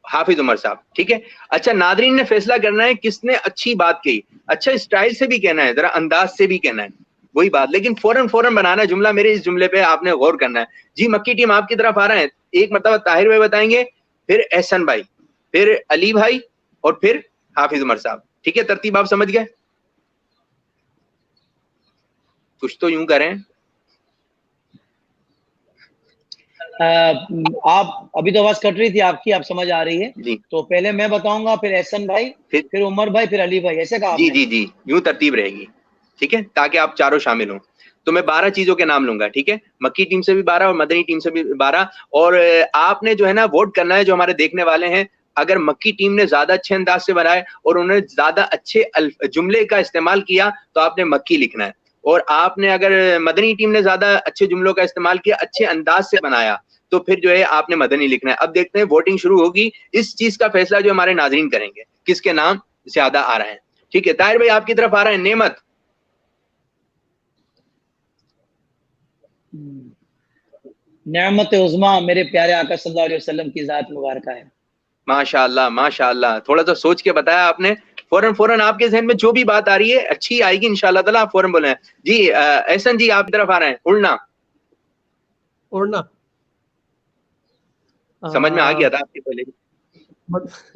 हाफिज उमर साहब, ठीक है? अच्छा, नादरीन ने फैसला करना है किसने अच्छी बात कही। अच्छा, स्टाइल से भी कहना है, जरा अंदाज से भी कहना है, वही बात, लेकिन फौरन फौरन बनाना है जुमला। मेरे इस जुमले पे आपने गौर करना है। जी, मक्की टीम आपकी तरफ आ रहा है। एक मतलब ताहिर भाई बताएंगे, फिर एहसन भाई, फिर अली भाई और फिर हाफिज उमर साहब, ठीक है? तरतीब आप समझ गए? कुछ तो यूं करें। आप अभी तो आवाज कट रही थी आपकी, आप समझ आ रही है? जी, तो पहले मैं बताऊंगा, फिर एहसन भाई, फिर फिर उमर भाई, फिर अली भाई, ऐसे कहा जी आपने? जी जी, यूं तरतीब रहेगी, ठीक है, ताकि आप चारों शामिल हों। तो मैं 12 चीजों के नाम लूंगा, ठीक है? मक्की टीम से भी 12 और मदनी टीम से भी 12। और आपने जो है ना वोट करना है, जो हमारे देखने वाले हैं। अगर मक्की टीम ने ज्यादा अच्छे अंदाज से बनाए और उन्होंने ज्यादा अच्छे जुमले का इस्तेमाल किया तो आपने मक्की लिखना है। और आपने अगर मदनी टीम ने ज्यादा अच्छे जुमलों का इस्तेमाल किया, अच्छे अंदाज से बनाया, तो फिर जो है आपने मदनी लिखना है। अब देखते हैं, वोटिंग शुरू होगी। इस चीज का फैसला जो हमारे नाजरीन करेंगे, किसके नाम ज्यादा आ रहे हैं। ठीक है, ताहिर भाई आपकी तरफ आ रहे हैं। नेमत, नेमत उज़्मा मेरे प्यारे आका सल्लल्लाहु अलैहि वसल्लम की जात मुबारक है। माशाअल्लाह माशाअल्लाह। थोड़ा सा सोच के बताया आपने। फौरन फौरन आपके जहन में जो भी बात आ रही है अच्छी आएगी इंशाल्लाह ताला, आप फौरन बोले। जी एहसन जी आपकी तरफ आ रहे हैं। उड़ना, उड़ना समझ में आ गया था आपके पहले।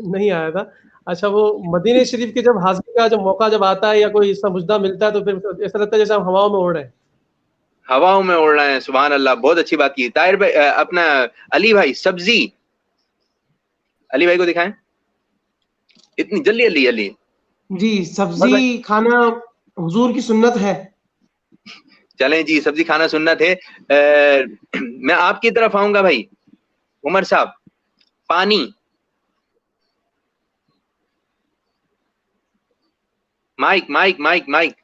नहीं आया था। अच्छा, वो मदीने शरीफ के जब हाजिरी का जब मौका जब आता है या कोई इसका मुजदा मिलता है, तो फिर ऐसा लगता है जैसे हम हवाओं में उड़ रहे हैं। हवाओं में उड़ रहे हैं, सुभान अल्लाह, बहुत अच्छी बात की। ताहिर भाई अपना अली भाई, सब्जी। अली भाई को दिखाएं, इतनी जल्दी अली अली। जी, सब्जी खाना हुजूर की सुन्नत है। चलें जी, सब्जी खाना सुन्नत है। मैं आपकी तरफ आऊंगा भाई उमर साहब। पानी, माइक माइक माइक माइक।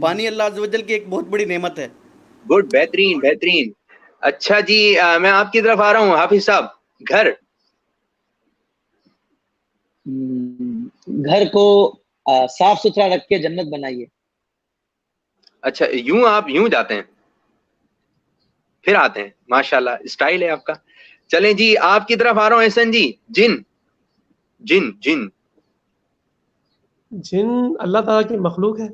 पानी अल्लाह अज़्ज़ व जल की एक बहुत बड़ी नेमत है। गुड, बेहतरीन बेहतरीन। अच्छा जी, मैं आपकी तरफ आ रहा हूँ हाफिज साहब। घर, घर को साफ सुथरा रख के जन्नत बनाइए। अच्छा, यूं आप यूं जाते हैं फिर आते हैं, माशाल्लाह स्टाइल है आपका। चलें जी, आपकी तरफ आ रहा हूं एहसन जी। जिन जिन जिन जिन अल्लाह ताला की मखलूक है।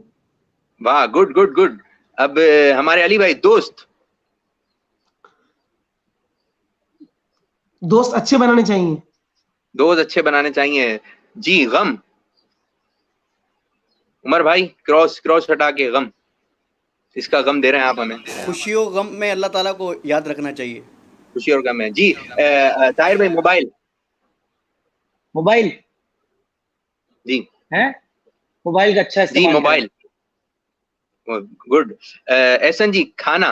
वाह, गुड गुड गुड। अब हमारे अली भाई, दोस्त दोस्त अच्छे बनाने चाहिए। दोस्त अच्छे बनाने चाहिए जी। गम, उमर भाई क्रॉस क्रॉस हटा के गम, इसका गम दे रहे हैं आप हमें। खुशियों गम में अल्लाह ताला को याद रखना चाहिए। खुशी और गम है जी। ताहिर भाई, मोबाइल मोबाइल जी है, मोबाइल का अच्छा जी, इस्तेमाल मोबाइल गुड। एहसन जी, खाना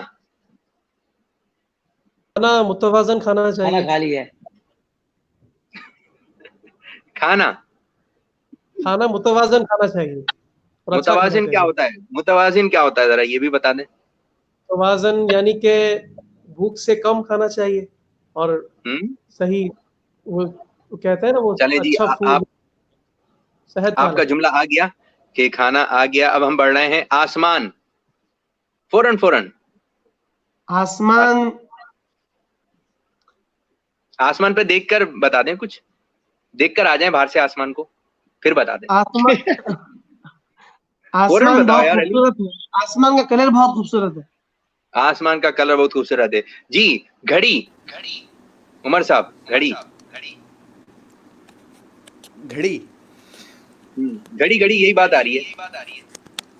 खाना मुतवाजन खाना करें। खाना चाहिए। खा लिया है। खाना खाना मुतवाजन खाना चाहिए और अच्छा खाना मुतवाजिन क्या चाहिए। होता है? मुतवाजिन क्या होता है, जरा ये भी बता दें। मुतवाजन यानी कि भूख से कम खाना चाहिए और सही, वो कहते हैं ना, वो चलें जी, अच्छा फूड, सेहत आपका वाला। जुमला आ गया कि खाना आ गया। अब हम बढ़ रहे हैं आसमान। फौरन फौरन आसमान, आसमान पे देखकर बता दें, कुछ देखकर आ जाएं बाहर से आसमान को, फिर बता दें। आसमान फौरन आसमान बताओ बहुत यार अली। खूबसूरत है। आसमान का कलर बहुत खूबसूरत है। आसमान का कलर बहुत खूबसूरत है जी। घड़ी, उमर साहब, घड़ी घड़ी घड़ी घड़ी यही बात आ रही है।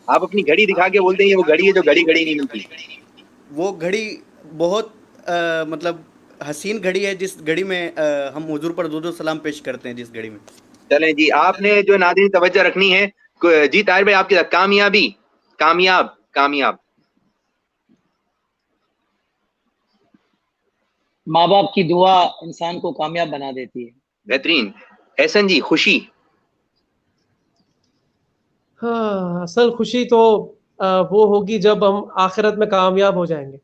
आप अपनी घड़ी दिखा के बोलते हैं ये वो घड़ी है जो घड़ी घड़ी नहीं मिलती। वो घड़ी बहुत मतलब हसीन घड़ी है, जिस घड़ी में हम हुजूर पर दुरूद और सलाम पेश करते हैं, जिस घड़ी में। चलें जी, आपने जो नाज़रीन तवज्जो रखनी है जी। ताहिर भाई, आपकी कामयाबी, कामयाब कामयाब माँ बाप की दुआ इंसान को कामयाब बना देती है। बेहतरीन। एहसन जी, खुशी हाँ, असल खुशी तो वो होगी जब हम आखिरत में कामयाब हो जाएंगे।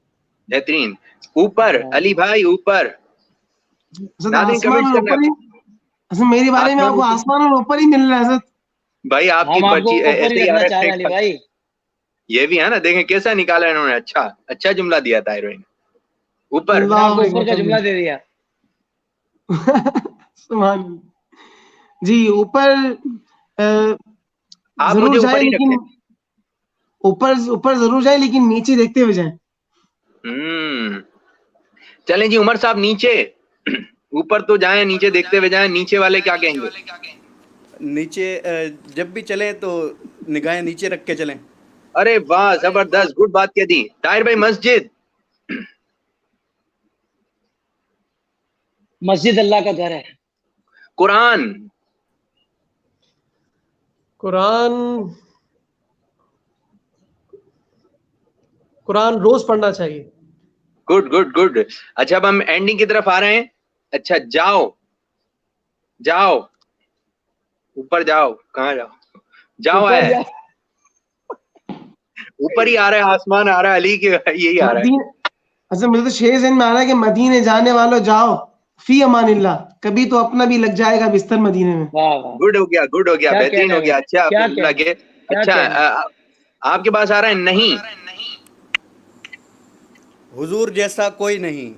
बेहतरीन। ऊपर अली भाई, ऊपर हजरत नाज़रीन आसमान कमेंट्स और करना। ऊपर ही, हजरत मेरी बारे में आसमान आपको ऊपर, आसमान और ऊपर ही मिल रहा है हजरत। भाई आपकी हम आपको पर्ची ऊपर ही ऐसे ही आ रखना रहा चाह रहे हैं अली है। भाई। ये भी है ना, देखें कैसा निकाला इन्होंने। अच्छा अच्छा जुमला दिया ताहिर भाई ने। ऊपर मैंने अल्लाह आपको ऊपर का जुमला दे दिया। सुभान अल्लाह। जी, ऊपर आप मुझे जरूर जाए, ऊपर ही लेकिन रखें। ऊपर ऊपर जरूर जाए, लेकिन नीचे देखते हुए जाए। चलें जी, उमर साहब नीचे। ऊपर तो जाएं, नीचे देखते हुए जाएं। नीचे वाले क्या कहेंगे? नीचे जब भी चलें तो निगाहें नीचे रख के चलें। अरे वाह, जबरदस्त, गुड बात कह दी ताहिर भाई। मस्जिद, मस्जिद अल्लाह का घर है। कुरान, कुरान, कुरान रोज पढ़ना चाहिए। Good good good. अच्छा, अब हम एंडिंग की तरफ आ रहे हैं। अच्छा, जाओ जाओ, ऊपर जाओ। कहाँ जाओ? जाओ ऊपर है, जा। ऊपर ही आ रहा है, आसमान आ रहा है अली के, यही आ रहा है। मदीने, अच्छा मुझे तो शेर ज़हन में आ रहा है कि मदीने जाने वालों जाओ फी अमानिल्लाह, कभी तो अपना भी लग जाएगा बिस्तर मदीने में। वाह वाह, गुड हो गया, गुड हो गया, क्या बेहतरीन कहना हो है गया। भाई, अच्छा, क्या आपको जुमला कहना है, के। क्या अच्छा, कहना है। आपके पास आ रहा है नहीं। हुजूर जैसा कोई नहीं।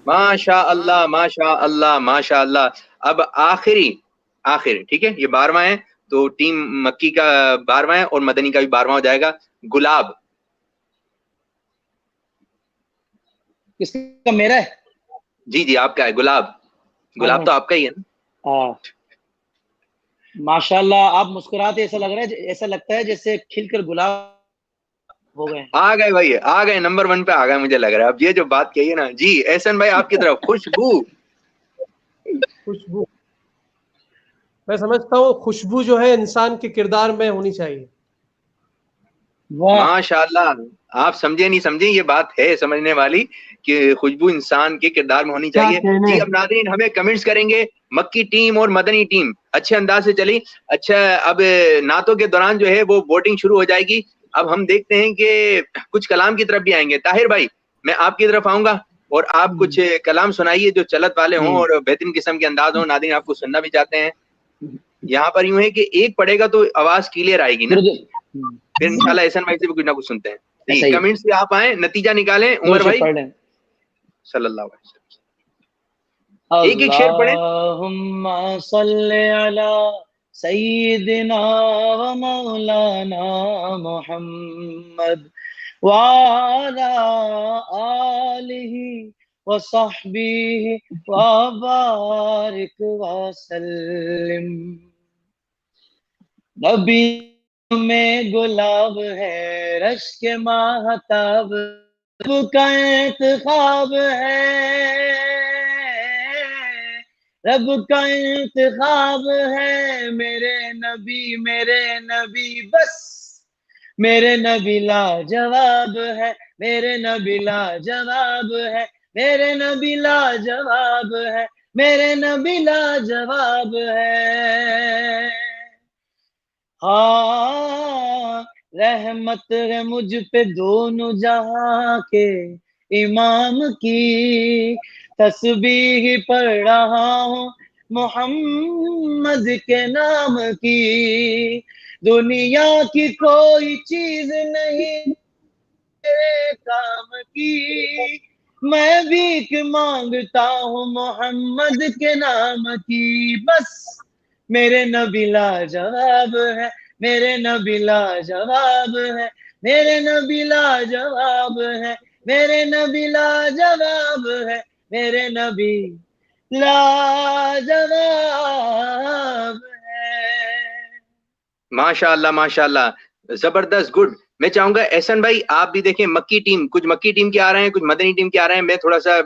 माशा अल्लाह, माशा अल्लाह, माशा अल्लाह। अब आखिरी आखिर, ठीक है, ये 12वां है, तो टीम मक्की का 12वां है और मदनी का भी 12वां हो जाएगा। गुलाब, किसका? मेरा है। जी जी आपका है गुलाब। गुलाब तो आपका ही है ना। हाँ, माशाल्लाह, आप मुस्कुराते ऐसा लग रहा है, ऐसा लगता है जैसे खिलकर गुलाब हो गए। आ गए भाई, आ गए, नंबर 1 पे आ गए मुझे लग रहा है। अब ये जो बात कही है ना जी। एहसन भाई, आपकी तरफ खुशबू, खुशबू, मैं समझता हूँ खुशबू जो है इंसान के किरदार में होनी चाहिए। वाह, माशाल्लाह। आप समझे नहीं समझे, ये बात है समझने वाली कि खुशबू इंसान के किरदार में होनी क्या चाहिए कहने। जी। अब नाज़रीन हमें कमेंट्स करेंगे। मक्की टीम और मदनी टीम अच्छे अंदाज से चली। अच्छा, अब नातों के दौरान जो है वो वोटिंग शुरू हो जाएगी। अब हम देखते हैं कि कुछ कलाम की तरफ भी आएंगे। ताहिर भाई, मैं आपकी तरफ आऊंगा और आप कुछ कलाम सुनाइए जो चलत वाले हों और बेहतरीन किस्म के अंदाज हों। नाज़रीन आपको सुनना भी चाहते हैं। यहाँ पर यूं है कि एक पढ़ेगा तो आवाज क्लियर आएगी ना, दुरूद फिर इंशाल्लाह एहसन भाई से भी कुछ ना कुछ सुनते हैं। ऐसा ही कमेंट्स पे आप आए, नतीजा निकालें। दो उमर शेर भाई पढ़ लें। सल्लल्लाहु अलैहि वसल्लम, एक एक शेर पढ़े। अल्लाहुम्मा सल्ली अला सय्यिदिना व मौलाना मुहम्मद व अला आलिहि व सहबिहि व बारिक व सल्लिम। नबी में गुलाब है, रश के माहताब का इंतखाब है, रब का इंतखाब है। मेरे नबी बस, मेरे नबी लाजवाब है, मेरे नबी लाजवाब है, मेरे नबी लाजवाब है, मेरे नबी लाजवाब है। हाँ रहमत है मुझ पे दोनों जहां के इमाम की, तस्बीह पढ़ रहा हूँ मोहम्मद के नाम की। दुनिया की कोई चीज नहीं तेरे काम की, मैं भीख मांगता हूँ मोहम्मद के नाम की। बस मेरे नबी लाजवाब है, मेरे नबी लाजवाब है, मेरे नबी लाजवाब है, मेरे नबी लाजवाब है, मेरे नबी लाजवाब है। माशाल्लाह माशाल्लाह, जबरदस्त, गुड। मैं चाहूंगा एहसन भाई आप भी देखें, मक्की टीम, कुछ मक्की टीम के आ रहे हैं, कुछ मदनी टीम के आ रहे हैं। मैं थोड़ा सा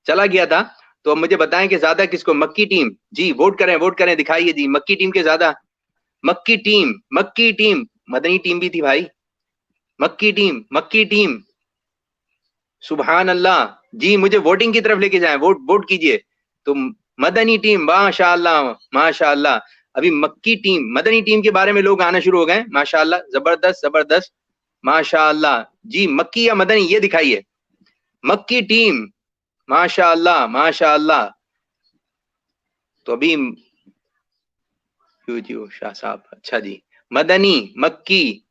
चला गया था, तो अब मुझे बताएं कि ज्यादा किसको। मक्की टीम जी वोट करें, वोट करें, दिखाइए जी मक्की टीम के ज्यादा। मक्की टीम, मक्की टीम, मदनी टीम भी थी भाई। मक्की टीम, मक्की टीम, सुभान अल्लाह जी। मुझे वोटिंग की तरफ लेके जाएं, वोट वोट कीजिए। तो मदनी टीम, माशाअल्लाह माशाअल्लाह। अभी मक्की टीम, मदनी टीम के बारे में लोग आना शुरू हो गए, माशाअल्लाह, जबरदस्त जबरदस्त, माशाअल्लाह जी। मक्की या मदनी ये दिखाइए। मक्की टीम, माशाअल्लाह माशाअल्लाह। तो अभी शाह साहब, अच्छा जी, मदनी मक्की,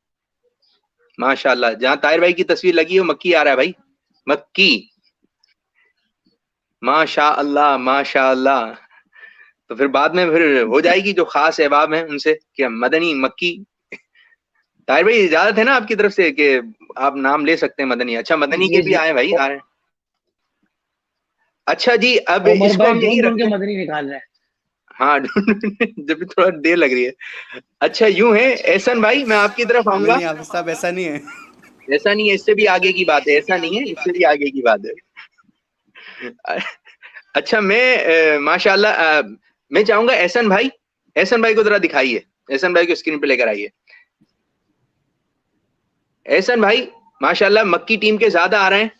माशाअल्लाह। जहां ताहिर भाई की तस्वीर लगी हो मक्की आ रहा है भाई, मक्की, माशाअल्लाह माशाअल्लाह। तो फिर बाद में फिर हो जाएगी जो खास अहबाब हैं उनसे कि मदनी मक्की। ताहिर भाई इजाजत है ना आपकी तरफ से कि आप नाम ले सकते हैं मदनी? अच्छा मदनी के जी भी जी आए भाई, आ रहे हैं। अच्छा जी, अब उमर इसको भाई हम यही ढूंढ ढूंढ रखते के हैं। मदनी निकाल रहे हैं। हाँ जब भी थोड़ा देर लग रही है। अच्छा यूं है एहसन भाई, मैं आपकी तरफ नहीं आऊंगा। नहीं हाफिज साहब ऐसा नहीं है। ऐसा नहीं है, इससे भी आगे की बात है, ऐसा नहीं है, इससे भी आगे की बात है। अच्छा मैं माशाल्लाह मैं चाहूंगा एहसन भाई, एहसन भाई को जरा दिखाइए, एहसन भाई को स्क्रीन पे लेकर आइए। एहसन भाई माशाल्लाह मक्की टीम के ज्यादा आ रहे हैं,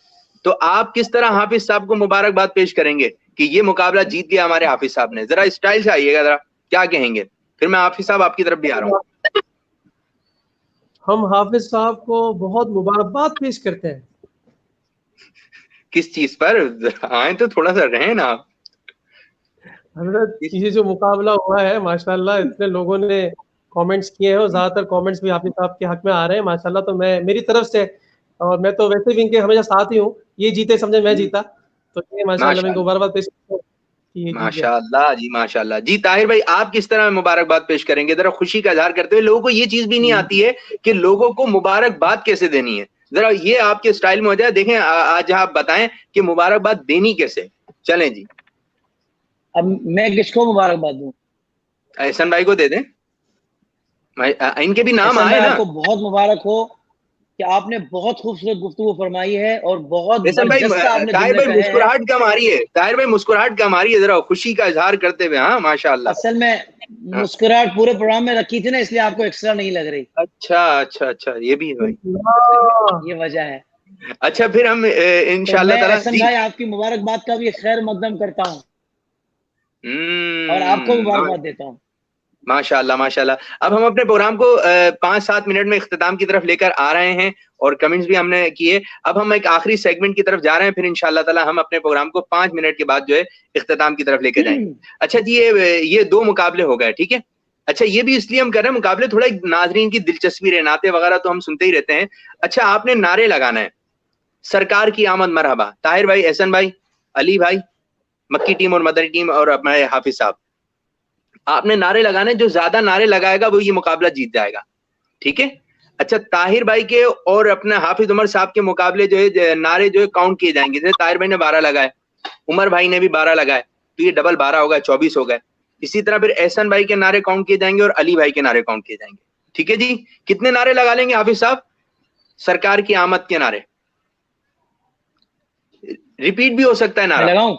तो आप किस तरह हाफिज साहब को मुबारकबाद पेश करेंगे कि ये मुकाबला जीत लिया हमारे हाफिज साहब ने? जरा स्टाइल से आइएगा, जरा क्या कहेंगे? फिर मैं हाफिज साहब आपकी तरफ भी आ रहा हूँ। हम हाफिज साहब को बहुत मुबारकबाद पेश करते हैं। किस चीज पर? आए तो थोड़ा सा रहे ना आप। हजरत ये जो मुकाबला हुआ है माशाल्लाह, इतने लोगों ने कमेंट्स किए हैं और ज्यादातर कमेंट्स भी हाफिज साहब के हक में आ रहे हैं माशाल्लाह। तो मैं मेरी तरफ से, और मैं तो वैसे भी इनके हमेशा साथ ही हूँ, ये जीते समझे मैं जीता, तो ये माशाल्लाह मैं इनको माशाल्लाह मुबारकबाद पेश करता हूं कि ये जीत गए। माशाल्लाह जी, माशाल्लाह जी। ताहिर भाई आप किस तरह मुबारकबाद पेश करेंगे, जरा खुशी का इजहार करते हुए? लोगों को ये चीज भी नहीं आती है कि लोगों को मुबारकबाद कैसे देनी है, जरा ये आपके स्टाइल में हो जाए। देखें आज आप बताएं कि मुबारकबाद देनी कैसे। चलें जी। अब मैं किसको मुबारकबाद दूं? एहसन भाई को दे दें, इनके भी नाम एहसन आए भाई ना। आपको बहुत मुबारक हो कि आपने बहुत खूबसूरत गुफ्तगू फरमाई है और बहुत एहसन भाई, बरजस्ता आपने ताहिर जुमले भाई कहे हैं। मुस्कुराहट कम आ रही है, ताहिर भाई मुस्कुराहट कम आ रही है, जरा खुशी का इजहार करते हुए। हाँ माशाल्लाह। असल में हाँ। मुस्कुराहट पूरे प्रोग्राम में रखी थी ना, इसलिए आपको एक्स्ट्रा नहीं लग रही, अच्छा अच्छा अच्छा, ये भी है भाई। अल्लाह। ये वजह है। अच्छा फिर हम तो इंशाल्लाह मैं ताला एहसन जी। भाई आपकी मुबारकबाद का भी खैर मकदम करता हूँ और आपको हाँ, मुबारकबाद देता हूँ। माशाल्लाह माशाल्लाह। अब हम अपने प्रोग्राम को 5-7 मिनट में इख्तिताम की तरफ लेकर आ रहे हैं और कमेंट्स भी हमने किए। अब हम एक आखिरी सेगमेंट की तरफ जा रहे हैं, फिर इंशाल्लाह ताला हम अपने प्रोग्राम को 5 मिनट के बाद जो है इख्तिताम की तरफ लेके जाएंगे। अच्छा जी, ये 2 मुकाबले हो गए, ठीक है। अच्छा, ये भी इसलिए हम कर रहे हैं मुकाबले, थोड़ा नाजरीन की दिलचस्पी रहे, नाते वगैरह तो हम सुनते ही रहते हैं। अच्छा, आपने नारे लगाना है, सरकार की आमद मरहबा। ताहिर भाई, एहसन भाई, अली भाई, मक्की टीम और मदनी टीम और हमारे हाफिज साहब, आपने नारे लगाने, जो ज्यादा नारे लगाएगा वो ये मुकाबला जीत जाएगा, ठीक है। अच्छा, ताहिर भाई के और अपने हाफिज उमर साहब के मुकाबले जो है नारे जो है काउंट किए जाएंगे। जैसे ताहिर भाई ने 12 लगाए, उमर भाई ने भी 12 लगाए, तो ये डबल 12 हो गए, 24 हो गए। इसी तरह फिर एहसन भाई के नारे काउंट किए जाएंगे और अली भाई के नारे काउंट किए जाएंगे, ठीक है जी। कितने नारे लगा लेंगे हाफिज साहब सरकार की आमद के नारे? रिपीट भी हो सकता है नारा, लगाऊं?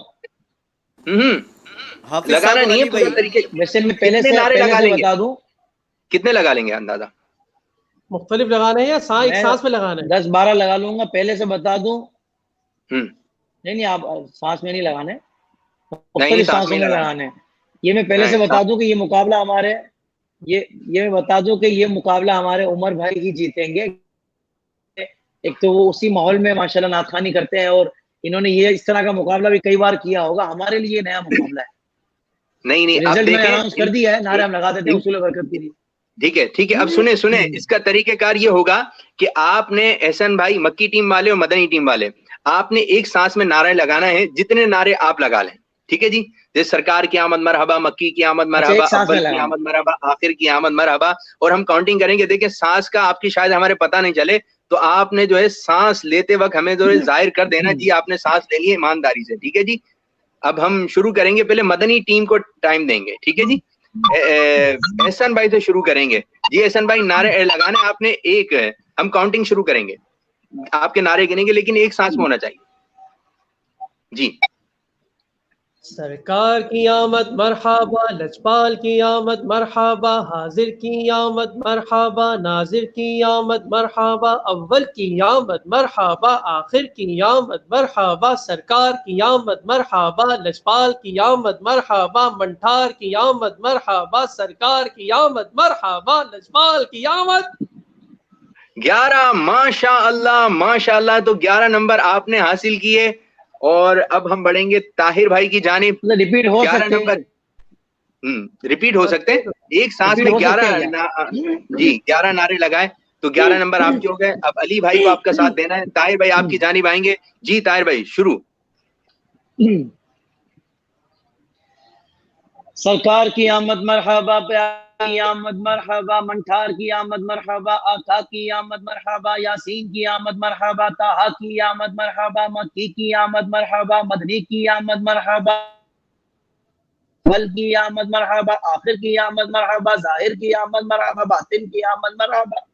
हाफिज लगाना साहब, नहीं है अली पूरा भाई, तरीके। वैसे मैं पहले कितने से नारे लगा लेंगे? बता दूं, कितने लगा लेंगे अंदाजा? मुख्तलिफ लगाने हैं या एक मैं सांस में लगाना है? 10-12 लगा लूंगा, पहले से बता दूं। हम्म नहीं, आप सांस में नहीं लगाने, नहीं, मुख्तलिफ सांस सांसों में में लगाना लगाने। ये मैं पहले से नहीं, बता दूं कि ये मुकाबला हमारे, ये मैं बता दूं कि ये मुकाबला हमारे उमर भाई ही जीतेंगे। एक तो वो उसी माहौल में माशाल्लाह नाथखानी करते हैं और इन्होंने ये इस तरह का मुकाबला भी कई बार किया होगा, हमारे लिए नया मुकाबला है। नहीं नहीं, अब रिजल्ट मैंने देखें, अनाउंस कर दिया है, नारे हम लगा देते हैं उसूल बरकत के लिए। ठीक है ठीक है। अब सुने सुने, इसका तरीकेकार ये होगा कि आपने एहसन भाई, मक्की टीम वाले और मदनी टीम वाले, आपने एक सांस में नारे लगाना है, जितने नारे आप लगा लें, ठीक है जी। जैसे सरकार की आमद मरहबा, मक्की की आमद मरहबा, अव्वल की आमद मरहबा, आखिर की आमद मरहबा, और हम काउंटिंग करेंगे। देखिए, सांस का आपकी शायद हमारे पता नहीं चले, तो आपने जो है सांस लेते वक्त हमें जो है जाहिर कर देना जी आपने सांस ले ली है ईमानदारी से, ठीक है जी। अब हम शुरू करेंगे, पहले मदनी टीम को टाइम देंगे, ठीक है जी। एहसन भाई से शुरू करेंगे जी। एहसन भाई, नारे लगाने आपने, एक हम काउंटिंग शुरू करेंगे, आपके नारे गिनेंगे, लेकिन एक सांस में होना चाहिए जी। सरकार की आमद मरहबा, लजपाल की आमद मरहबा, हाजिर की आमद मरहबा, नाजिर की आमद मरहबा, अव्वल की आमद मरहबा, आखिर की आमद मरहबा, सरकार की आमद मरहबा, लजपाल की आमद मरहबा, मंठार की आमद मरहबा, सरकार की आमद मरहबा, लजपाल की आमद। 11, माशा अल्लाह माशा अल्लाह। तो 11 नंबर आपने हासिल किए और अब हम बढ़ेंगे ताहिर भाई की जानिब। रिपीट हो 11 सकते नंबर रिपीट हो सकते हैं, एक सांस रिपीट में हो सकते 11 हैं जी 11 नारे लगाए, तो 11 नंबर आपके हो गए। अब अली भाई को आपका साथ देना है। ताहिर भाई आपकी जानिब आएंगे जी। ताहिर भाई शुरू। सरकार की आमद मरहबा, की आमद मरहबा, मंठार की आमद मरहबा, आका की आमद मरहबा, यासीन की आमद मरहबा, ताहा की आमद मरहबा, मक्की की आमद मरहबा, मदनी की आमद मरहबा, वल की आमद मरहबा, आखिर की आमद मरहबा, जाहिर की आमद मरहबा, बातिन की आमद मरहबा।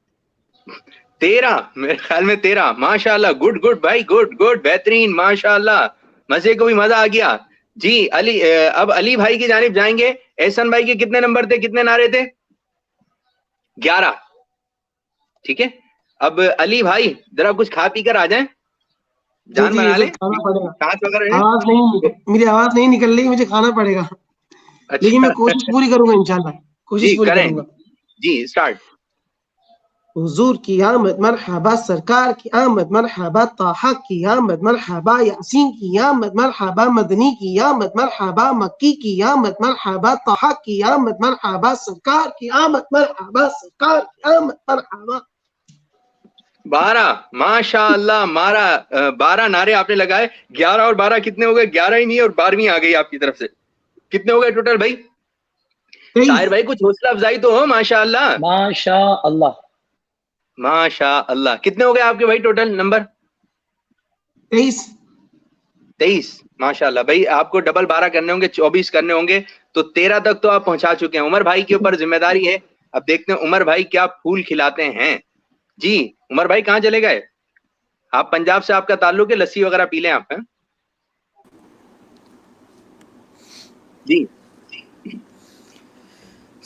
13, मेरे ख्याल में 13। माशाल्लाह, गुड गुड भाई, गुड गुड, बेहतरीन, माशाल्लाह, मजे को भी मजा आ गया जी। अली, अब अली भाई की जानिब जाएंगे। एहसन भाई के कितने नंबर थे, कितने नारे थे? 11, ठीक है। अब अली भाई जरा कुछ खा पी कर आ जाएं, जान बना लें, खाना पड़ेगा। सांस वगैरह है। आवाज नहीं, मेरी आवाज नहीं निकल रही, मुझे खाना पड़ेगा। अच्छा। लेकिन मैं कोशिश पूरी करूंगा इंशाल्लाह, कोशिश पूरी करूंगा जी। स्टार्ट। हुजूर की आमद मरहबा, सरकार की आमद मरहबा, ताहा की आमद मरहबा, यासीन की आमद मरहबा, मदनी की आमद मरहबा, मक्की की आमद मरहबा, ताहा की आमद मरहबा, सरकार की आमद मरहबा, सरकार की आमद मरहबा। 12, माशाअल्लाह, 12 नारे आपने लगाए। 11 और 12 कितने हो गए? 11 ही नहीं और 12वीं आ गई आपकी तरफ से। कितने हो गए टोटल भाई? ताहिर भाई कुछ हौसला अफजाई तो हो। माशाअल्लाह माशाअल्लाह माशाअल्लाह। कितने हो गए आपके भाई टोटल नंबर? 23। माशाअल्लाह भाई, आपको डबल 12 करने होंगे, 24 करने होंगे, तो 13 तक तो आप पहुंचा चुके हैं। उमर भाई के ऊपर जिम्मेदारी है। अब देखते हैं उमर भाई क्या फूल खिलाते हैं जी। उमर भाई कहाँ चले गए? आप पंजाब से आपका ताल्लुक है, लस्सी वगैरह पी लें आप, हैं जी।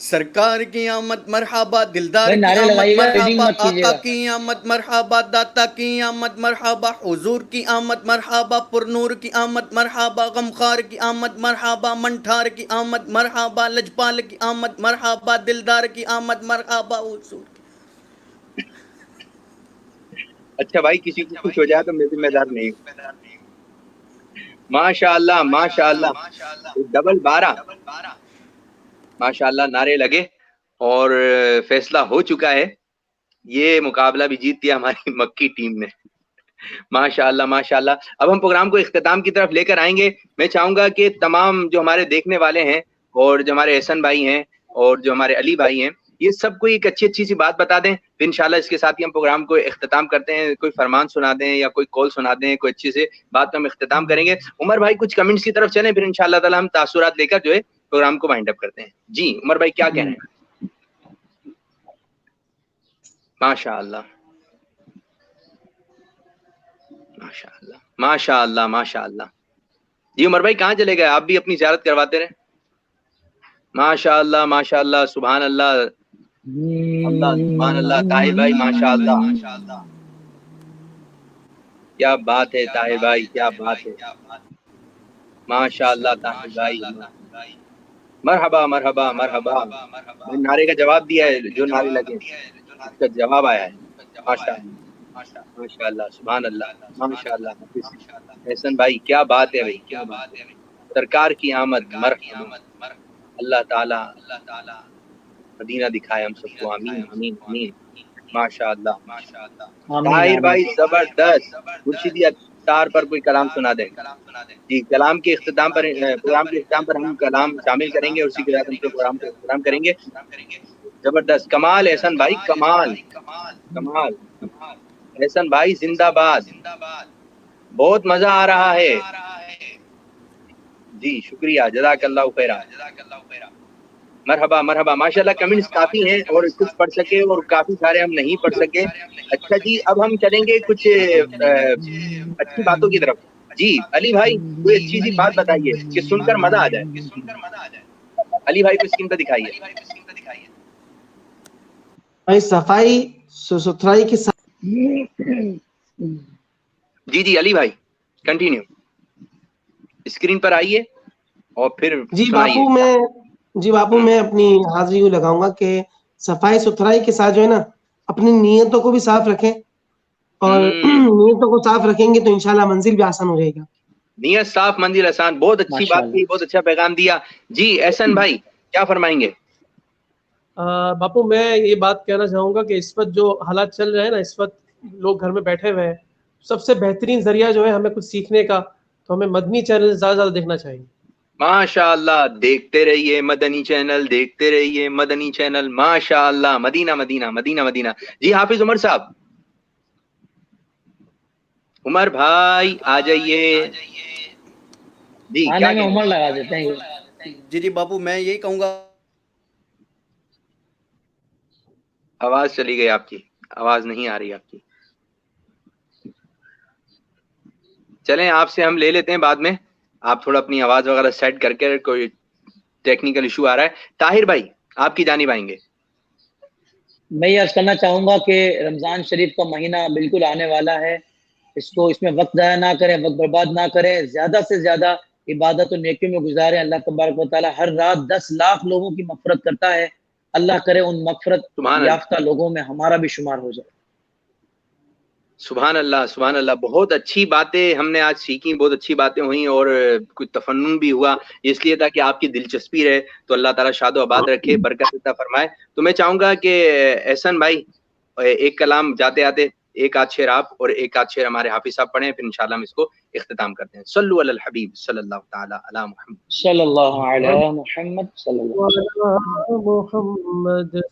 सरकार की आमद मरहबा, दिलदार भाई की नारे आमद लगाइएगा, रीडिंग मरहबा, मत कीजिएगा। आका की आमद मरहबा, दाता की आमद मरहबा, हुजूर की आमद मरहबा, पुरनूर की आमद मरहबा, गमखार की आमद मरहबा, मनठार की आमद मरहबा, लजपाल की आमद मरहबा, दिलदार की आमद मरहबा, हुजूर। अच्छा भाई, किसी को कुछ हो जाए तो मैं जिम्मेदार नहीं हूँ। माशाअल्लाह माशाअल्लाह, डबल 12, माशाअल्लाह, नारे लगे और फैसला हो चुका है। ये मुकाबला भी जीत दिया हमारी मक्की टीम ने। माशाअल्लाह माशाअल्लाह। अब हम प्रोग्राम को इख्तिताम की तरफ लेकर आएंगे। मैं चाहूंगा कि तमाम जो हमारे देखने वाले हैं और जो हमारे एहसन भाई हैं और जो हमारे अली भाई हैं, ये सबको एक अच्छी सी बात बता दें, फिर इंशाल्लाह इसके साथ ही हम प्रोग्राम को इख्तिताम करते हैं। कोई फरमान सुना दें या कोई कॉल सुना दें, कोई अच्छी से बात पे हम इख्तिताम करेंगे। उमर भाई कुछ कमेंट्स की तरफ चलें, फिर इंशाल्लाह ताला हम तासुरात लेकर जो है प्रोग्राम को वाइंड अप करते हैं। जी उमर भाई क्या कह रहे हैं? माशाअल्लाह माशाअल्लाह माशाअल्लाह माशाअल्लाह। जी उमर भाई कहाँ चले गए? आप भी अपनी ज़ियारत करवाते रहे। माशाअल्लाह माशाअल्लाह, सुभान अल्लाह अल्लाह, सुभान अल्लाह। ताहिर भाई माशाअल्लाह, क्या बात है ताहिर भाई, क्या बात है। माशाअल्लाह ताहिर भाई, मरहबा मरहबा मरहबा। मैंने नारे का जवाब दिया है, जो नारे लगे उसका जवाब आया है। माशाअल्लाह माशाअल्लाह, सुभान अल्लाह माशाअल्लाह। एहसन भाई क्या बात है भाई, क्या बात है। सरकार की आमद मरहबा, अल्लाह ताला मदीना दिखाए हम सबको, आमीन आमीन आमीन। माशाअल्लाह माशाअल्लाह। ताहिर भाई जबरदस्त। मुर्शिदी अत्तार पर कोई कलाम सुना दे। जी कलाम के इख्तिताम पर, प्रोग्राम के इख्तिताम पर हम कलाम शामिल करेंगे और उसी के साथ हम प्रोग्राम को इख्तिताम करेंगे। जबरदस्त, कमाल एहसन भाई, कमाल कमाल। एहसन भाई जिंदाबाद, बहुत मजा आ रहा है। जी शुक्रिया, जज़ाकल्लाहु खैरा। मरहबा मरहबा, माशाल्लाह कमेंट्स काफी हैं और कुछ पढ़ सके और काफी सारे हम नहीं पढ़ सके। अच्छा जी, अब हम चलेंगे कुछ अच्छी बातों की तरफ। जी अली भाई कोई अच्छी सी बात बताइए कि सुनकर मजा आ जाए। अली भाई को स्क्रीन पर दिखाइए। भाई सफाई सुथराई के साथ। जी जी अली भाई कंटिन्यू, स्क्रीन पर आइए और फिर जी बापू मैं अपनी हाजिरी को लगाऊंगा कि सफाई सुथराई के साथ जो है ना, अपनी नीयतों को भी साफ रखें और नीयतों को साफ रखेंगे तो इंशाल्लाह मंजिल भी आसान हो जाएगा। नियत साफ मंजिल आसान, बहुत अच्छी बात की, बहुत अच्छा पैगाम दिया। जी एहसन भाई क्या फरमाएंगे? बापू मैं ये बात कहना चाहूंगा कि इस वक्त जो हालात चल रहे हैं ना, इस वक्त लोग घर में बैठे हुए हैं, सबसे बेहतरीन जरिया जो है हमें कुछ सीखने का, तो हमें मदनी चैनल ज्यादा देखना चाहिए। माशाअल्लाह, देखते रहिए मदनी चैनल, देखते रहिए मदनी चैनल। माशाअल्लाह, मदीना मदीना मदीना मदीना। जी हाफिज उमर साहब, उमर भाई आ जाइए। जी क्या में उमर लगा देते हैं। जी जी बापू मैं यही कहूँगा। आवाज चली गई आपकी, आवाज नहीं आ रही आपकी। चलें आपसे हम ले लेते हैं बाद में, आप थोड़ा अपनी आवाज वगैरह सेट करके, कोई टेक्निकल इशू आ रहा है। ताहिर भाई आपकी जानिब आएंगे। मैं ये अर्ज करना चाहूंगा कि रमजान शरीफ का महीना बिल्कुल आने वाला है, इसमें वक्त ज़ाया ना करें, वक्त बर्बाद ना करें, ज्यादा से ज्यादा इबादत और नेकियों में गुजारें। अल्लाह तबारक व तआला हर रात 10 लाख लोगों की मग़फ़िरत करता है। अल्लाह करे उन मग़फ़िरत याफ्ता लोगों में हमारा भी शुमार हो जाए। सुभान अल्लाह सुभान अल्लाह। बहुत अच्छी बातें हमने आज सीखी, बहुत अच्छी बातें हुई और कुछ तफन्नुन भी हुआ, इसलिए था कि आपकी दिलचस्पी रहे। तो अल्लाह ताला शादो आबाद रखे, बरकत अता फरमाए। तो मैं चाहूंगा कि एहसन भाई एक कलाम जाते आते, एक आध शेर आप और एक आध शेर हमारे हाफिज साहब पढ़े, फिर इंशाल्लाह हम इसको इख्तिताम करते हैं। सल्लु अलल हबीब सल्लल्लाहु ताला अला मुहम्मद सल्लल्लाहु अलैहि मुहम्मद सल्लल्लाहु अलैहि मुहम्मद।